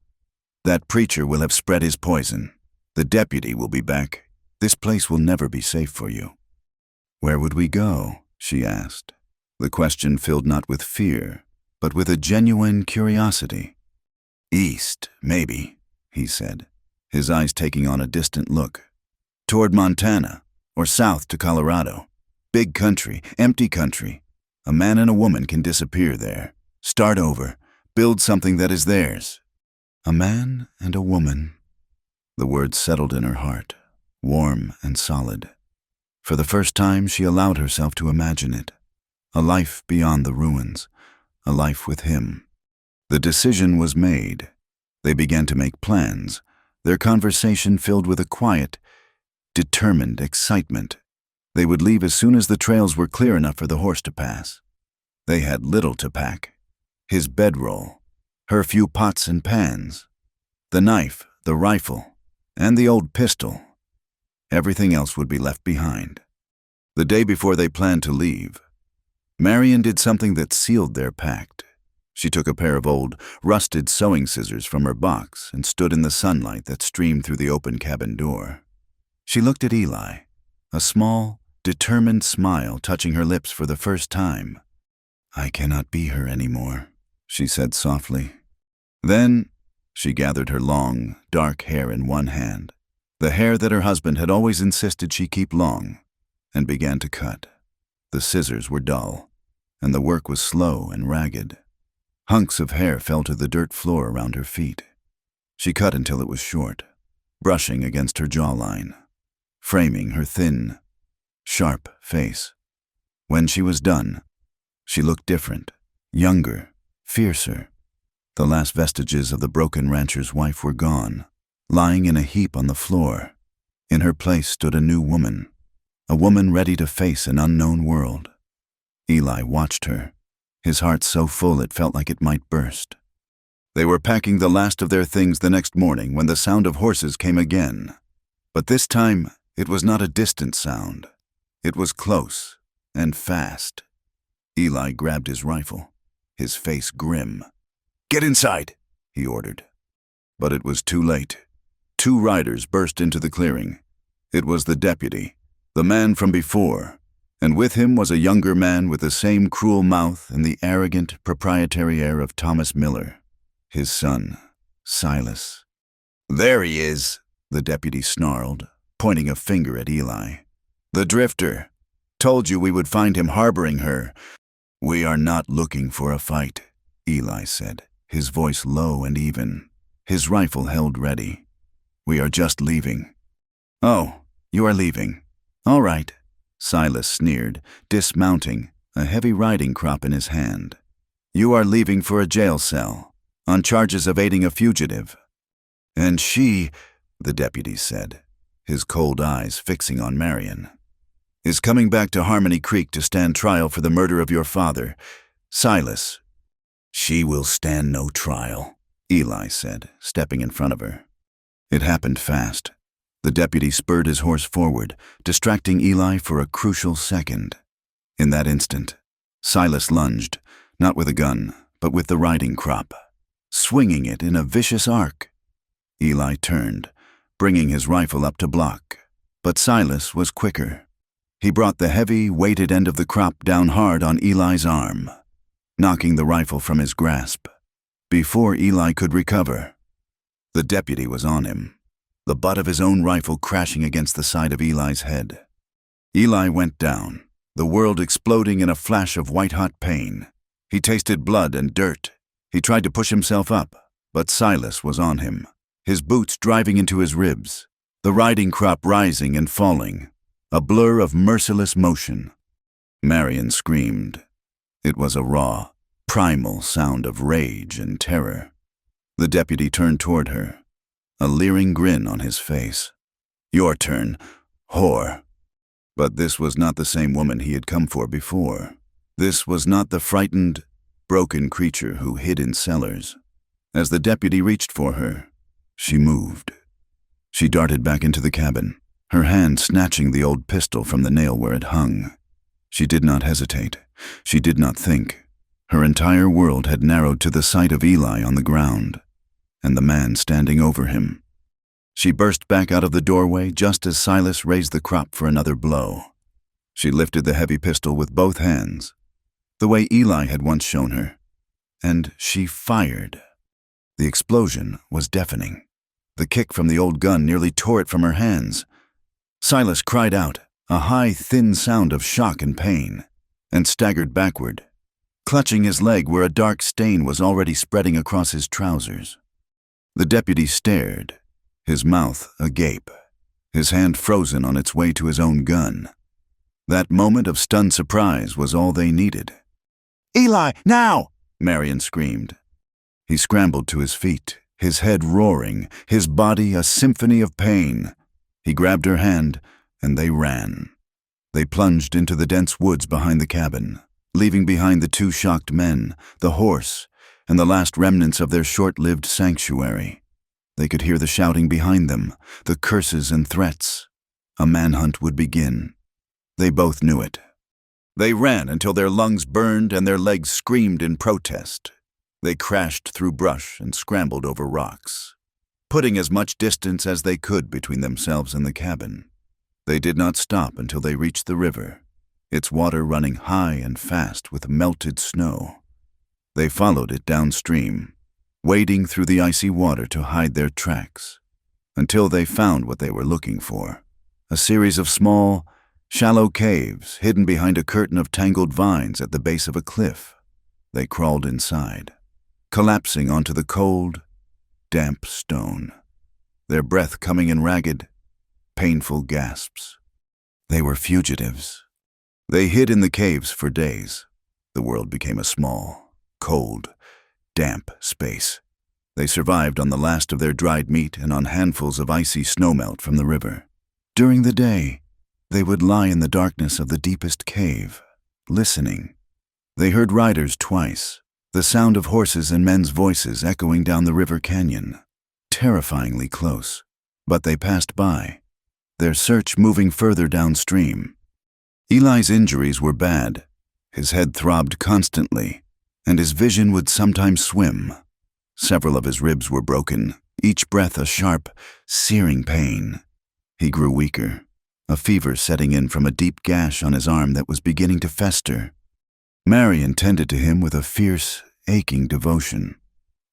"That preacher will have spread his poison. The deputy will be back. This place will never be safe for you." "Where would we go?" she asked. The question filled not with fear, but with a genuine curiosity. "East, maybe," he said, his eyes taking on a distant look. "Toward Montana, or south to Colorado. Big country, empty country. A man and a woman can disappear there, start over, build something that is theirs." A man and a woman. The words settled in her heart, warm and solid. For the first time she allowed herself to imagine it. A life beyond the ruins, a life with him. The decision was made. They began to make plans, their conversation filled with a quiet, determined excitement. They would leave as soon as the trails were clear enough for the horse to pass. They had little to pack. His bedroll, her few pots and pans, the knife, the rifle, and the old pistol. Everything else would be left behind. The day before they planned to leave, Marion did something that sealed their pact. She took a pair of old, rusted sewing scissors from her box and stood in the sunlight that streamed through the open cabin door. She looked at Eli, a small, determined smile touching her lips for the first time. "I cannot be her anymore," she said softly. Then she gathered her long, dark hair in one hand, the hair that her husband had always insisted she keep long, and began to cut. The scissors were dull, and the work was slow and ragged. Hunks of hair fell to the dirt floor around her feet. She cut until it was short, brushing against her jawline, framing her thin, sharp face. When she was done, she looked different, younger, fiercer. The last vestiges of the broken rancher's wife were gone, lying in a heap on the floor. In her place stood a new woman, a woman ready to face an unknown world. Eli watched her, his heart so full it felt like it might burst. They were packing the last of their things the next morning when the sound of horses came again. But this time, it was not a distant sound. It was close and fast. Eli grabbed his rifle, his face grim. "Get inside," he ordered. But it was too late. 2 riders burst into the clearing. It was the deputy, the man from before, and with him was a younger man with the same cruel mouth and the arrogant, proprietary air of Thomas Miller, his son, Silas. "There he is," the deputy snarled, pointing a finger at Eli. "The drifter. Told you we would find him harboring her." "We are not looking for a fight," Eli said, his voice low and even, his rifle held ready. "We are just leaving." "Oh, you are leaving. All right," Silas sneered, dismounting, a heavy riding crop in his hand. "You are leaving for a jail cell, on charges of aiding a fugitive." "And she," the deputy said, his cold eyes fixing on Marion, "is coming back to Harmony Creek to stand trial for the murder of your father, Silas." "She will stand no trial," Eli said, stepping in front of her. It happened fast. The deputy spurred his horse forward, distracting Eli for a crucial second. In that instant, Silas lunged, not with a gun, but with the riding crop, swinging it in a vicious arc. Eli turned, bringing his rifle up to block, but Silas was quicker. He brought the heavy, weighted end of the crop down hard on Eli's arm, knocking the rifle from his grasp. Before Eli could recover, the deputy was on him, the butt of his own rifle crashing against the side of Eli's head. Eli went down, the world exploding in a flash of white-hot pain. He tasted blood and dirt. He tried to push himself up, but Silas was on him, his boots driving into his ribs, the riding crop rising and falling, a blur of merciless motion. Marion screamed. It was a raw, primal sound of rage and terror. The deputy turned toward her, a leering grin on his face. "Your turn, whore." But this was not the same woman he had come for before. This was not the frightened, broken creature who hid in cellars. As the deputy reached for her, she moved. She darted back into the cabin, her hand snatching the old pistol from the nail where it hung. She did not hesitate. She did not think. Her entire world had narrowed to the sight of Eli on the ground, and the man standing over him. She burst back out of the doorway just as Silas raised the crop for another blow. She lifted the heavy pistol with both hands, the way Eli had once shown her, and she fired. The explosion was deafening. The kick from the old gun nearly tore it from her hands. Silas cried out, a high, thin sound of shock and pain, and staggered backward, clutching his leg where a dark stain was already spreading across his trousers. The deputy stared, his mouth agape, his hand frozen on its way to his own gun. That moment of stunned surprise was all they needed. "Eli, now!" Marion screamed. He scrambled to his feet, his head roaring, his body a symphony of pain. He grabbed her hand, and they ran. They plunged into the dense woods behind the cabin, leaving behind the two shocked men, the horse, and the last remnants of their short-lived sanctuary. They could hear the shouting behind them, the curses and threats. A manhunt would begin. They both knew it. They ran until their lungs burned and their legs screamed in protest. They crashed through brush and scrambled over rocks, putting as much distance as they could between themselves and the cabin. They did not stop until they reached the river, its water running high and fast with melted snow. They followed it downstream, wading through the icy water to hide their tracks, until they found what they were looking for, a series of small, shallow caves hidden behind a curtain of tangled vines at the base of a cliff. They crawled inside, collapsing onto the cold, damp stone, their breath coming in ragged, painful gasps. They were fugitives. They hid in the caves for days. The world became a small, cold, damp space. They survived on the last of their dried meat and on handfuls of icy snowmelt from the river. During the day, they would lie in the darkness of the deepest cave, listening. They heard riders twice, the sound of horses and men's voices echoing down the river canyon, terrifyingly close. But they passed by, their search moving further downstream. Eli's injuries were bad. His head throbbed constantly, and his vision would sometimes swim. Several of his ribs were broken, each breath a sharp, searing pain. He grew weaker, a fever setting in from a deep gash on his arm that was beginning to fester. Marion tended to him with a fierce, aching devotion.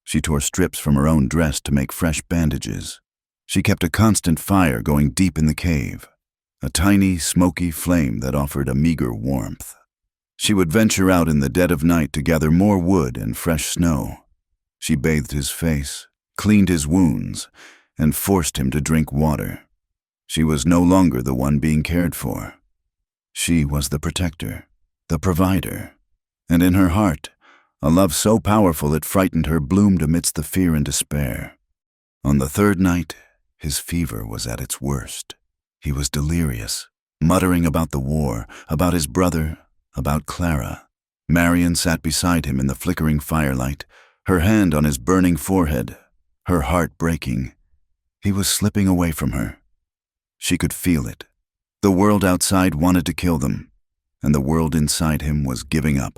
She tore strips from her own dress to make fresh bandages. She kept a constant fire going deep in the cave, a tiny, smoky flame that offered a meager warmth. She would venture out in the dead of night to gather more wood and fresh snow. She bathed his face, cleaned his wounds, and forced him to drink water. She was no longer the one being cared for. She was the protector, the provider, and in her heart, a love so powerful it frightened her bloomed amidst the fear and despair. On the third night, his fever was at its worst. He was delirious, muttering about the war, about his brother, about Clara. Marion sat beside him in the flickering firelight, her hand on his burning forehead, her heart breaking. He was slipping away from her. She could feel it. The world outside wanted to kill them, and the world inside him was giving up.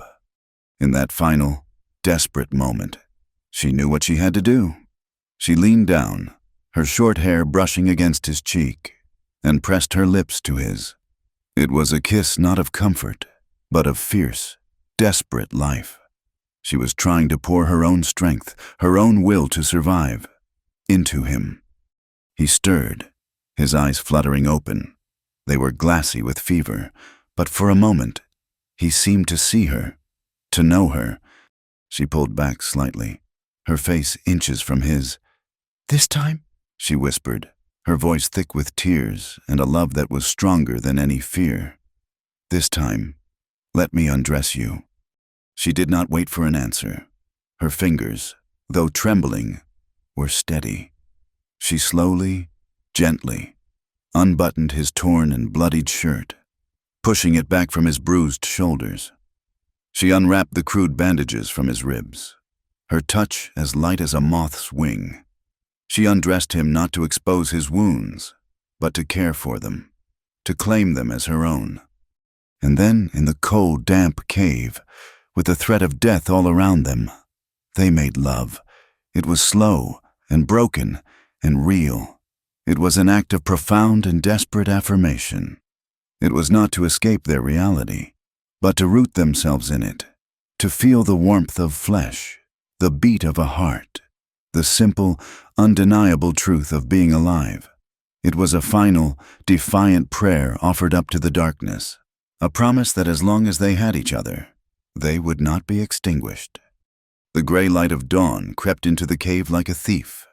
In that final, desperate moment, she knew what she had to do. She leaned down, her short hair brushing against his cheek, and pressed her lips to his. It was a kiss not of comfort, but of fierce, desperate life. She was trying to pour her own strength, her own will to survive, into him. He stirred, his eyes fluttering open. They were glassy with fever, but for a moment, he seemed to see her, to know her. She pulled back slightly, her face inches from his. "This time?" she whispered, her voice thick with tears and a love that was stronger than any fear. "This time, let me undress you." She did not wait for an answer. Her fingers, though trembling, were steady. She slowly, gently, unbuttoned his torn and bloodied shirt, pushing it back from his bruised shoulders. She unwrapped the crude bandages from his ribs, her touch as light as a moth's wing. She undressed him not to expose his wounds, but to care for them, to claim them as her own. And then, in the cold, damp cave, with the threat of death all around them, they made love. It was slow and broken and real. It was an act of profound and desperate affirmation. It was not to escape their reality, but to root themselves in it, to feel the warmth of flesh, the beat of a heart, the simple, undeniable truth of being alive. It was a final, defiant prayer offered up to the darkness, a promise that as long as they had each other, they would not be extinguished. The gray light of dawn crept into the cave like a thief,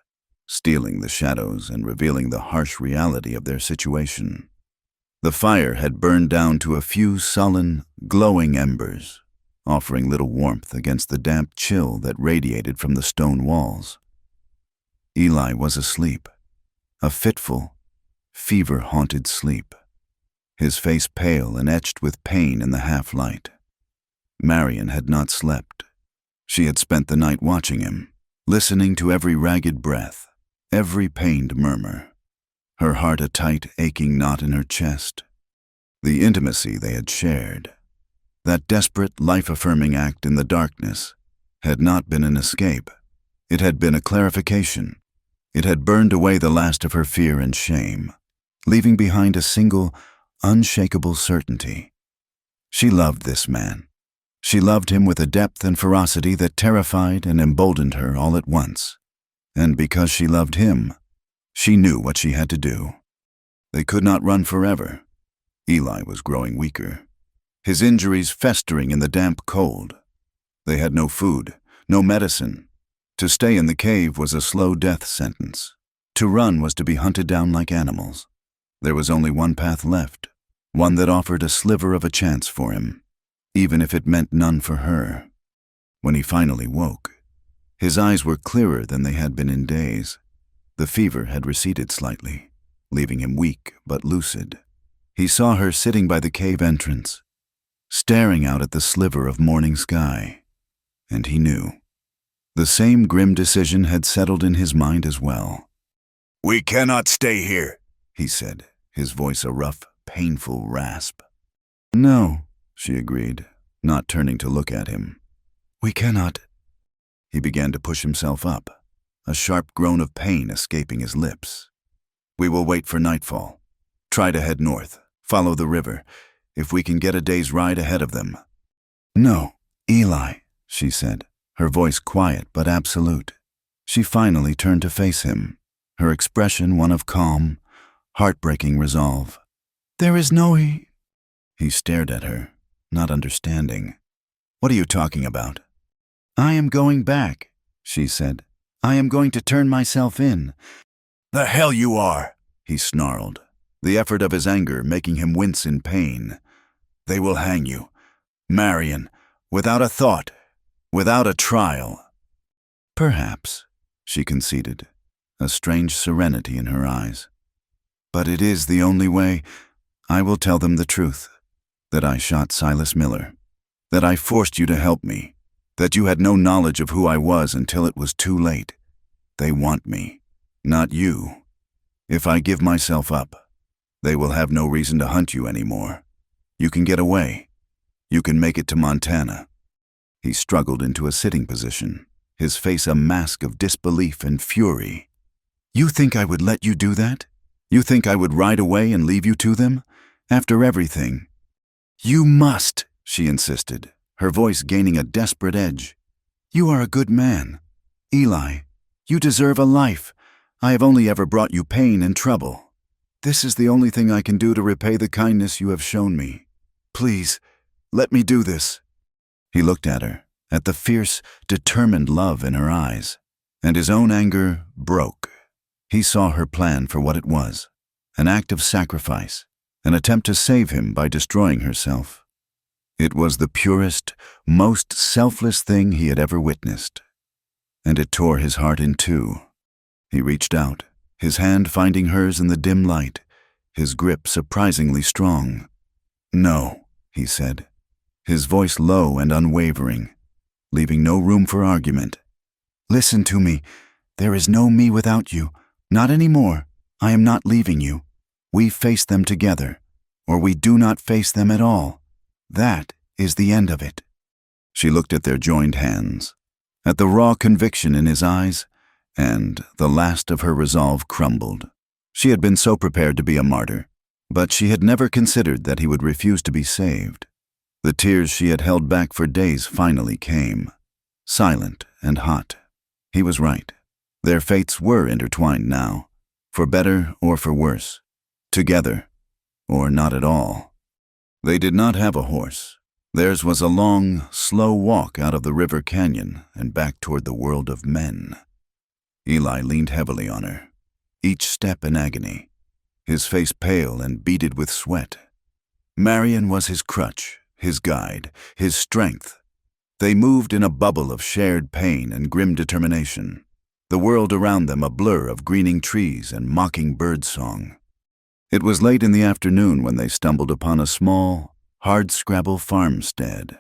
stealing the shadows and revealing the harsh reality of their situation. The fire had burned down to a few sullen, glowing embers, offering little warmth against the damp chill that radiated from the stone walls. Eli was asleep, a fitful, fever-haunted sleep, his face pale and etched with pain in the half-light. Marion had not slept. She had spent the night watching him, listening to every ragged breath, every pained murmur, her heart a tight, aching knot in her chest. The intimacy they had shared, that desperate, life-affirming act in the darkness, had not been an escape. It had been a clarification. It had burned away the last of her fear and shame, leaving behind a single, unshakable certainty. She loved this man. She loved him with a depth and ferocity that terrified and emboldened her all at once. And because she loved him, she knew what she had to do. They could not run forever. Eli was growing weaker, his injuries festering in the damp cold. They had no food, no medicine. To stay in the cave was a slow death sentence. To run was to be hunted down like animals. There was only one path left, one that offered a sliver of a chance for him, even if it meant none for her. When he finally woke, his eyes were clearer than they had been in days. The fever had receded slightly, leaving him weak but lucid. He saw her sitting by the cave entrance, staring out at the sliver of morning sky, and he knew. The same grim decision had settled in his mind as well. "We cannot stay here," he said, his voice a rough, painful rasp. "No," she agreed, not turning to look at him. "We cannot." He began to push himself up, a sharp groan of pain escaping his lips. "We will wait for nightfall. Try to head north, follow the river, if we can get a day's ride ahead of them." "No, Eli," she said, her voice quiet but absolute. She finally turned to face him, her expression one of calm, heartbreaking resolve. "There is no he." He stared at her, not understanding. "What are you talking about?" "I am going back," she said. "I am going to turn myself in. "The hell you are," he snarled, the effort of his anger making him wince in pain. "They will hang you, Marion, without a thought, without a trial." "Perhaps," she conceded, a strange serenity in her eyes. "But it is the only way. I will tell them the truth, that I shot Silas Miller, that I forced you to help me, that you had no knowledge of who I was until it was too late. They want me, not you. If I give myself up, they will have no reason to hunt you anymore. You can get away. You can make it to Montana." He struggled into a sitting position, his face a mask of disbelief and fury. "You think I would let you do that? You think I would ride away and leave you to them? After everything?" "You must," she insisted, her voice gaining a desperate edge. "You are a good man. Eli, you deserve a life. I have only ever brought you pain and trouble. This is the only thing I can do to repay the kindness you have shown me. Please, let me do this." He looked at her, at the fierce, determined love in her eyes, and his own anger broke. He saw her plan for what it was, an act of sacrifice, an attempt to save him by destroying herself. It was the purest, most selfless thing he had ever witnessed, and it tore his heart in two. He reached out, his hand finding hers in the dim light, his grip surprisingly strong. "No," he said, his voice low and unwavering, leaving no room for argument. "Listen to me. There is no me without you. Not anymore. I am not leaving you. We face them together, or we do not face them at all. That is the end of it." She looked at their joined hands, at the raw conviction in his eyes, and the last of her resolve crumbled. She had been so prepared to be a martyr, but she had never considered that he would refuse to be saved. The tears she had held back for days finally came, silent and hot. He was right. Their fates were intertwined now, for better or for worse, together or not at all. They did not have a horse. Theirs was a long, slow walk out of the river canyon and back toward the world of men. Eli leaned heavily on her, each step an agony, his face pale and beaded with sweat. Marion was his crutch, his guide, his strength. They moved in a bubble of shared pain and grim determination, the world around them a blur of greening trees and mocking bird song. It was late in the afternoon when they stumbled upon a small, hardscrabble farmstead,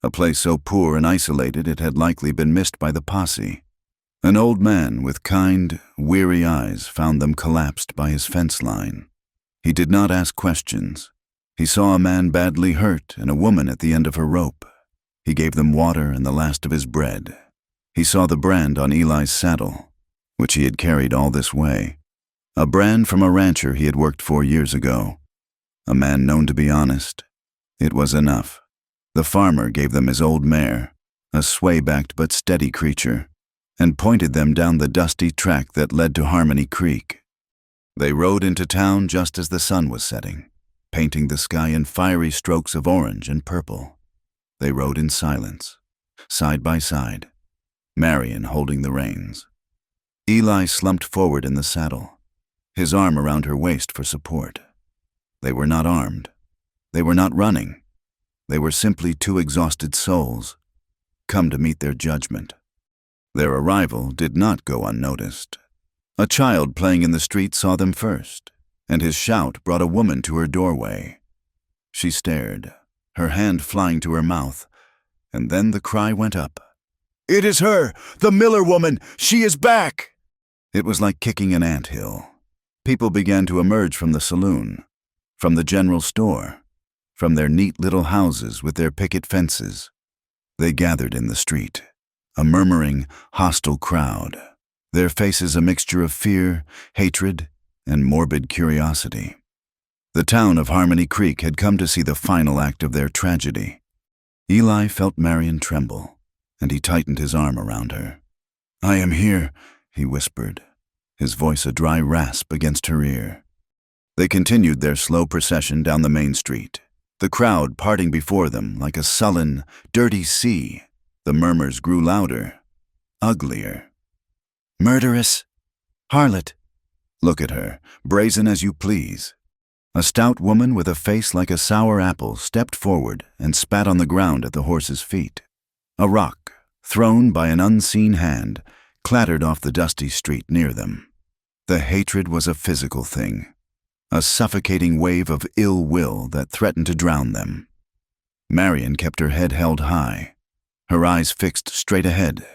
a place so poor and isolated it had likely been missed by the posse. An old man with kind, weary eyes found them collapsed by his fence line. He did not ask questions. He saw a man badly hurt and a woman at the end of her rope. He gave them water and the last of his bread. He saw the brand on Eli's saddle, which he had carried all this way, a brand from a rancher he had worked for years ago, a man known to be honest. It was enough. The farmer gave them his old mare, a sway-backed but steady creature, and pointed them down the dusty track that led to Harmony Creek. They rode into town just as the sun was setting, painting the sky in fiery strokes of orange and purple. They rode in silence, side by side, Marion holding the reins. Eli slumped forward in the saddle, his arm around her waist for support. They were not armed. They were not running. They were simply two exhausted souls, come to meet their judgment. Their arrival did not go unnoticed. A child playing in the street saw them first, and his shout brought a woman to her doorway. She stared, her hand flying to her mouth, and then the cry went up. "It is her, the Miller woman! She is back!" It was like kicking an anthill. People began to emerge from the saloon, from the general store, from their neat little houses with their picket fences. They gathered in the street, a murmuring, hostile crowd, their faces a mixture of fear, hatred, and morbid curiosity. The town of Harmony Creek had come to see the final act of their tragedy. Eli felt Marion tremble, and he tightened his arm around her. "I am here," he whispered, his voice a dry rasp against her ear. They continued their slow procession down the main street, the crowd parting before them like a sullen, dirty sea. The murmurs grew louder, uglier. "Murderess! Harlot! Look at her, brazen as you please. A stout woman with a face like a sour apple stepped forward and spat on the ground at the horse's feet. A rock, thrown by an unseen hand, clattered off the dusty street near them. The hatred was a physical thing, a suffocating wave of ill will that threatened to drown them. Marion kept her head held high, her eyes fixed straight ahead,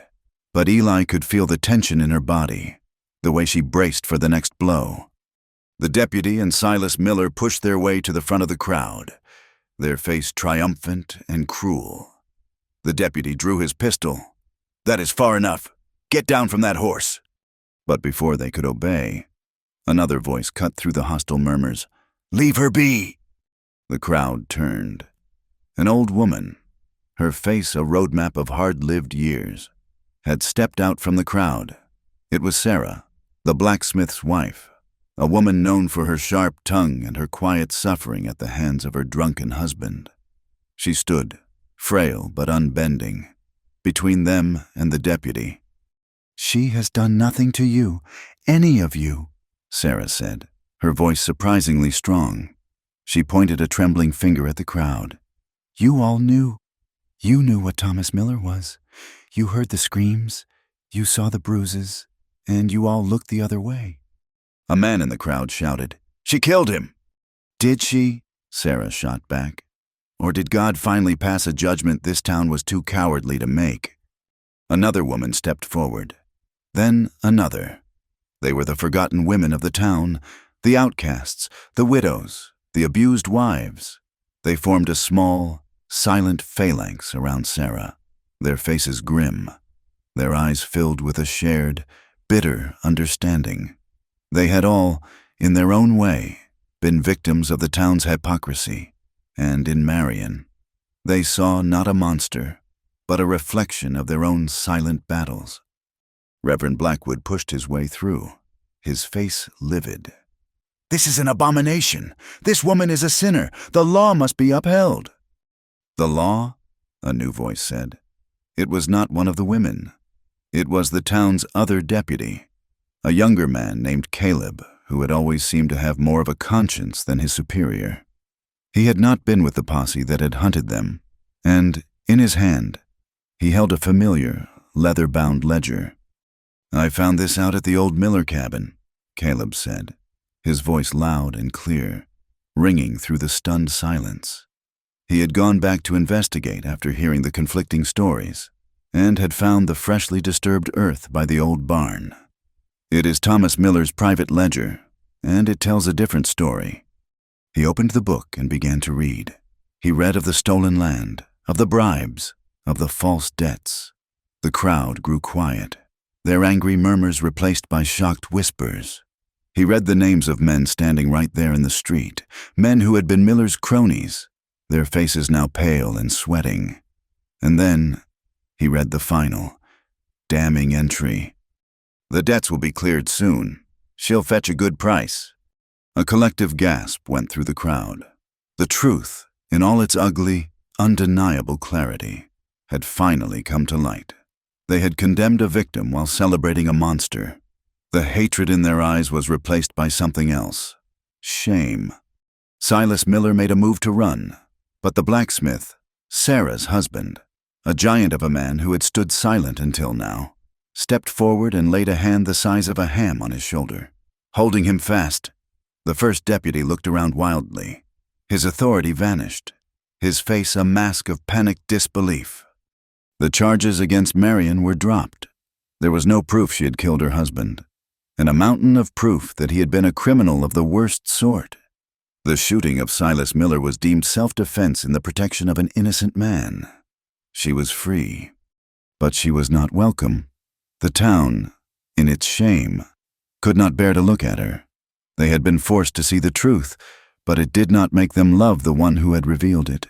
but Eli could feel the tension in her body, the way she braced for the next blow. The deputy and Silas Miller pushed their way to the front of the crowd, their face triumphant and cruel. The deputy drew his pistol. "That is far enough. Get down from that horse." But before they could obey, another voice cut through the hostile murmurs. "Leave her be!" The crowd turned. An old woman, her face a roadmap of hard-lived years, had stepped out from the crowd. It was Sarah, the blacksmith's wife, a woman known for her sharp tongue and her quiet suffering at the hands of her drunken husband. She stood, frail but unbending, between them and the deputy. "She has done nothing to you, any of you," Sarah said, her voice surprisingly strong. She pointed a trembling finger at the crowd. "You all knew. You knew what Thomas Miller was. You heard the screams, you saw the bruises, and you all looked the other way." A man in the crowd shouted, "She killed him!" "Did she?" Sarah shot back. "Or did God finally pass a judgment this town was too cowardly to make?" Another woman stepped forward. Then another. They were the forgotten women of the town, the outcasts, the widows, the abused wives. They formed a small, silent phalanx around Sarah, their faces grim, their eyes filled with a shared, bitter understanding. They had all, in their own way, been victims of the town's hypocrisy, and in Marion, they saw not a monster, but a reflection of their own silent battles. Reverend Blackwood pushed his way through, his face livid. "This is an abomination! This woman is a sinner! The law must be upheld!" "The law?" a new voice said. It was not one of the women. It was the town's other deputy, a younger man named Caleb, who had always seemed to have more of a conscience than his superior. He had not been with the posse that had hunted them, and, in his hand, he held a familiar, leather-bound ledger. "I found this out at the old Miller cabin," Caleb said, his voice loud and clear, ringing through the stunned silence. He had gone back to investigate after hearing the conflicting stories, and had found the freshly disturbed earth by the old barn. "It is Thomas Miller's private ledger, and it tells a different story." He opened the book and began to read. He read of the stolen land, of the bribes, of the false debts. The crowd grew quiet, their angry murmurs replaced by shocked whispers. He read the names of men standing right there in the street, men who had been Miller's cronies, their faces now pale and sweating. And then he read the final, damning entry. "The debts will be cleared soon. She'll fetch a good price." A collective gasp went through the crowd. The truth, in all its ugly, undeniable clarity, had finally come to light. They had condemned a victim while celebrating a monster. The hatred in their eyes was replaced by something else: shame. Silas Miller made a move to run, but the blacksmith, Sarah's husband, a giant of a man who had stood silent until now, stepped forward and laid a hand the size of a ham on his shoulder, holding him fast. The first deputy looked around wildly. His authority vanished, his face a mask of panicked disbelief. The charges against Marion were dropped. There was no proof she had killed her husband, and a mountain of proof that he had been a criminal of the worst sort. The shooting of Silas Miller was deemed self-defense in the protection of an innocent man. She was free, but she was not welcome. The town, in its shame, could not bear to look at her. They had been forced to see the truth, but it did not make them love the one who had revealed it.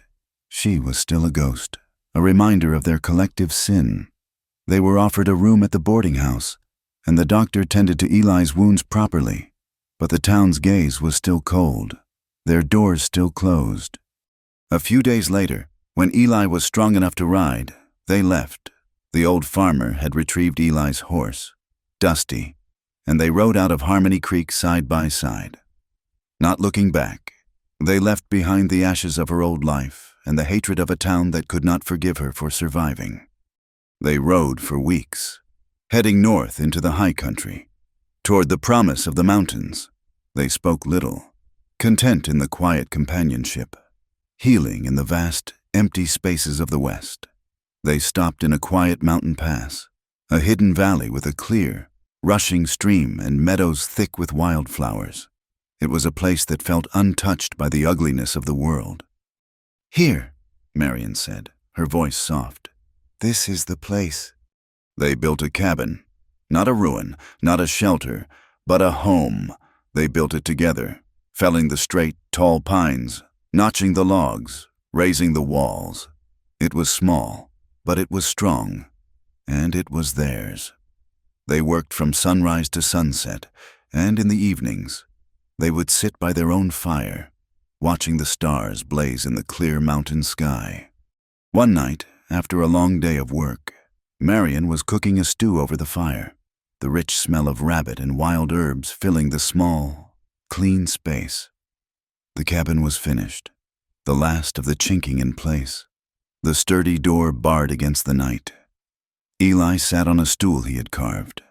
She was still a ghost, a reminder of their collective sin. They were offered a room at the boarding house, and the doctor tended to Eli's wounds properly, but the town's gaze was still cold, their doors still closed. A few days later, when Eli was strong enough to ride, they left. The old farmer had retrieved Eli's horse, Dusty, and they rode out of Harmony Creek side by side. Not looking back, they left behind the ashes of her old life and the hatred of a town that could not forgive her for surviving. They rode for weeks, heading north into the high country, toward the promise of the mountains. They spoke little, content in the quiet companionship, healing in the vast, empty spaces of the west. They stopped in a quiet mountain pass, a hidden valley with a clear, rushing stream and meadows thick with wildflowers. It was a place that felt untouched by the ugliness of the world. "Here," Marion said, her voice soft. "This is the place." They built a cabin, not a ruin, not a shelter, but a home. They built it together, felling the straight, tall pines, notching the logs, raising the walls. It was small, but it was strong, and it was theirs. They worked from sunrise to sunset, and in the evenings, they would sit by their own fire, watching the stars blaze in the clear mountain sky. One night, after a long day of work, Marion was cooking a stew over the fire, the rich smell of rabbit and wild herbs filling the small, clean space. The cabin was finished, the last of the chinking in place, the sturdy door barred against the night. Eli sat on a stool he had carved,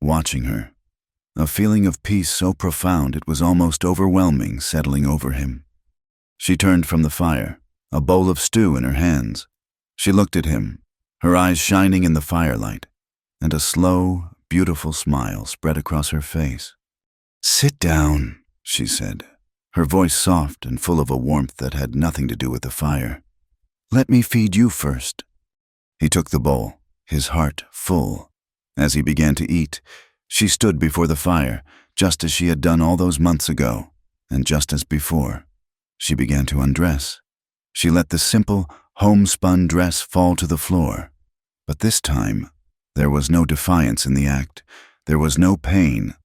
watching her, a feeling of peace so profound it was almost overwhelming settling over him. She turned from the fire, a bowl of stew in her hands. She looked at him, her eyes shining in the firelight, and a slow, beautiful smile spread across her face. "Sit down," she said, her voice soft and full of a warmth that had nothing to do with the fire. "Let me feed you first." He took the bowl, his heart full. As he began to eat, she stood before the fire, just as she had done all those months ago, and just as before, she began to undress. She let the simple, homespun dress fall to the floor. But this time, there was no defiance in the act. There was no pain.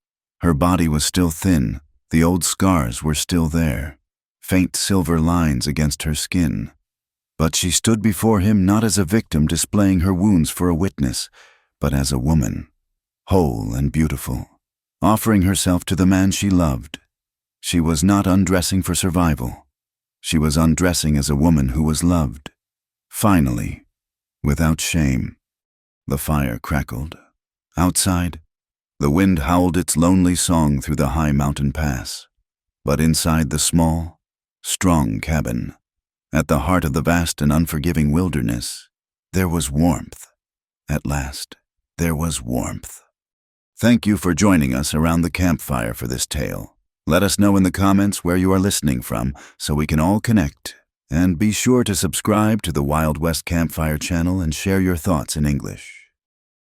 Her body was still thin. The old scars were still there, faint silver lines against her skin. But she stood before him not as a victim displaying her wounds for a witness, but as a woman, whole and beautiful, offering herself to the man she loved. She was not undressing for survival. She was undressing as a woman who was loved. Finally, without shame. The fire crackled. Outside, the wind howled its lonely song through the high mountain pass. But inside the small, strong cabin, at the heart of the vast and unforgiving wilderness, there was warmth. At last, there was warmth. Thank you for joining us around the campfire for this tale. Let us know in the comments where you are listening from so we can all connect. And be sure to subscribe to the Wild West Campfire channel and share your thoughts in English.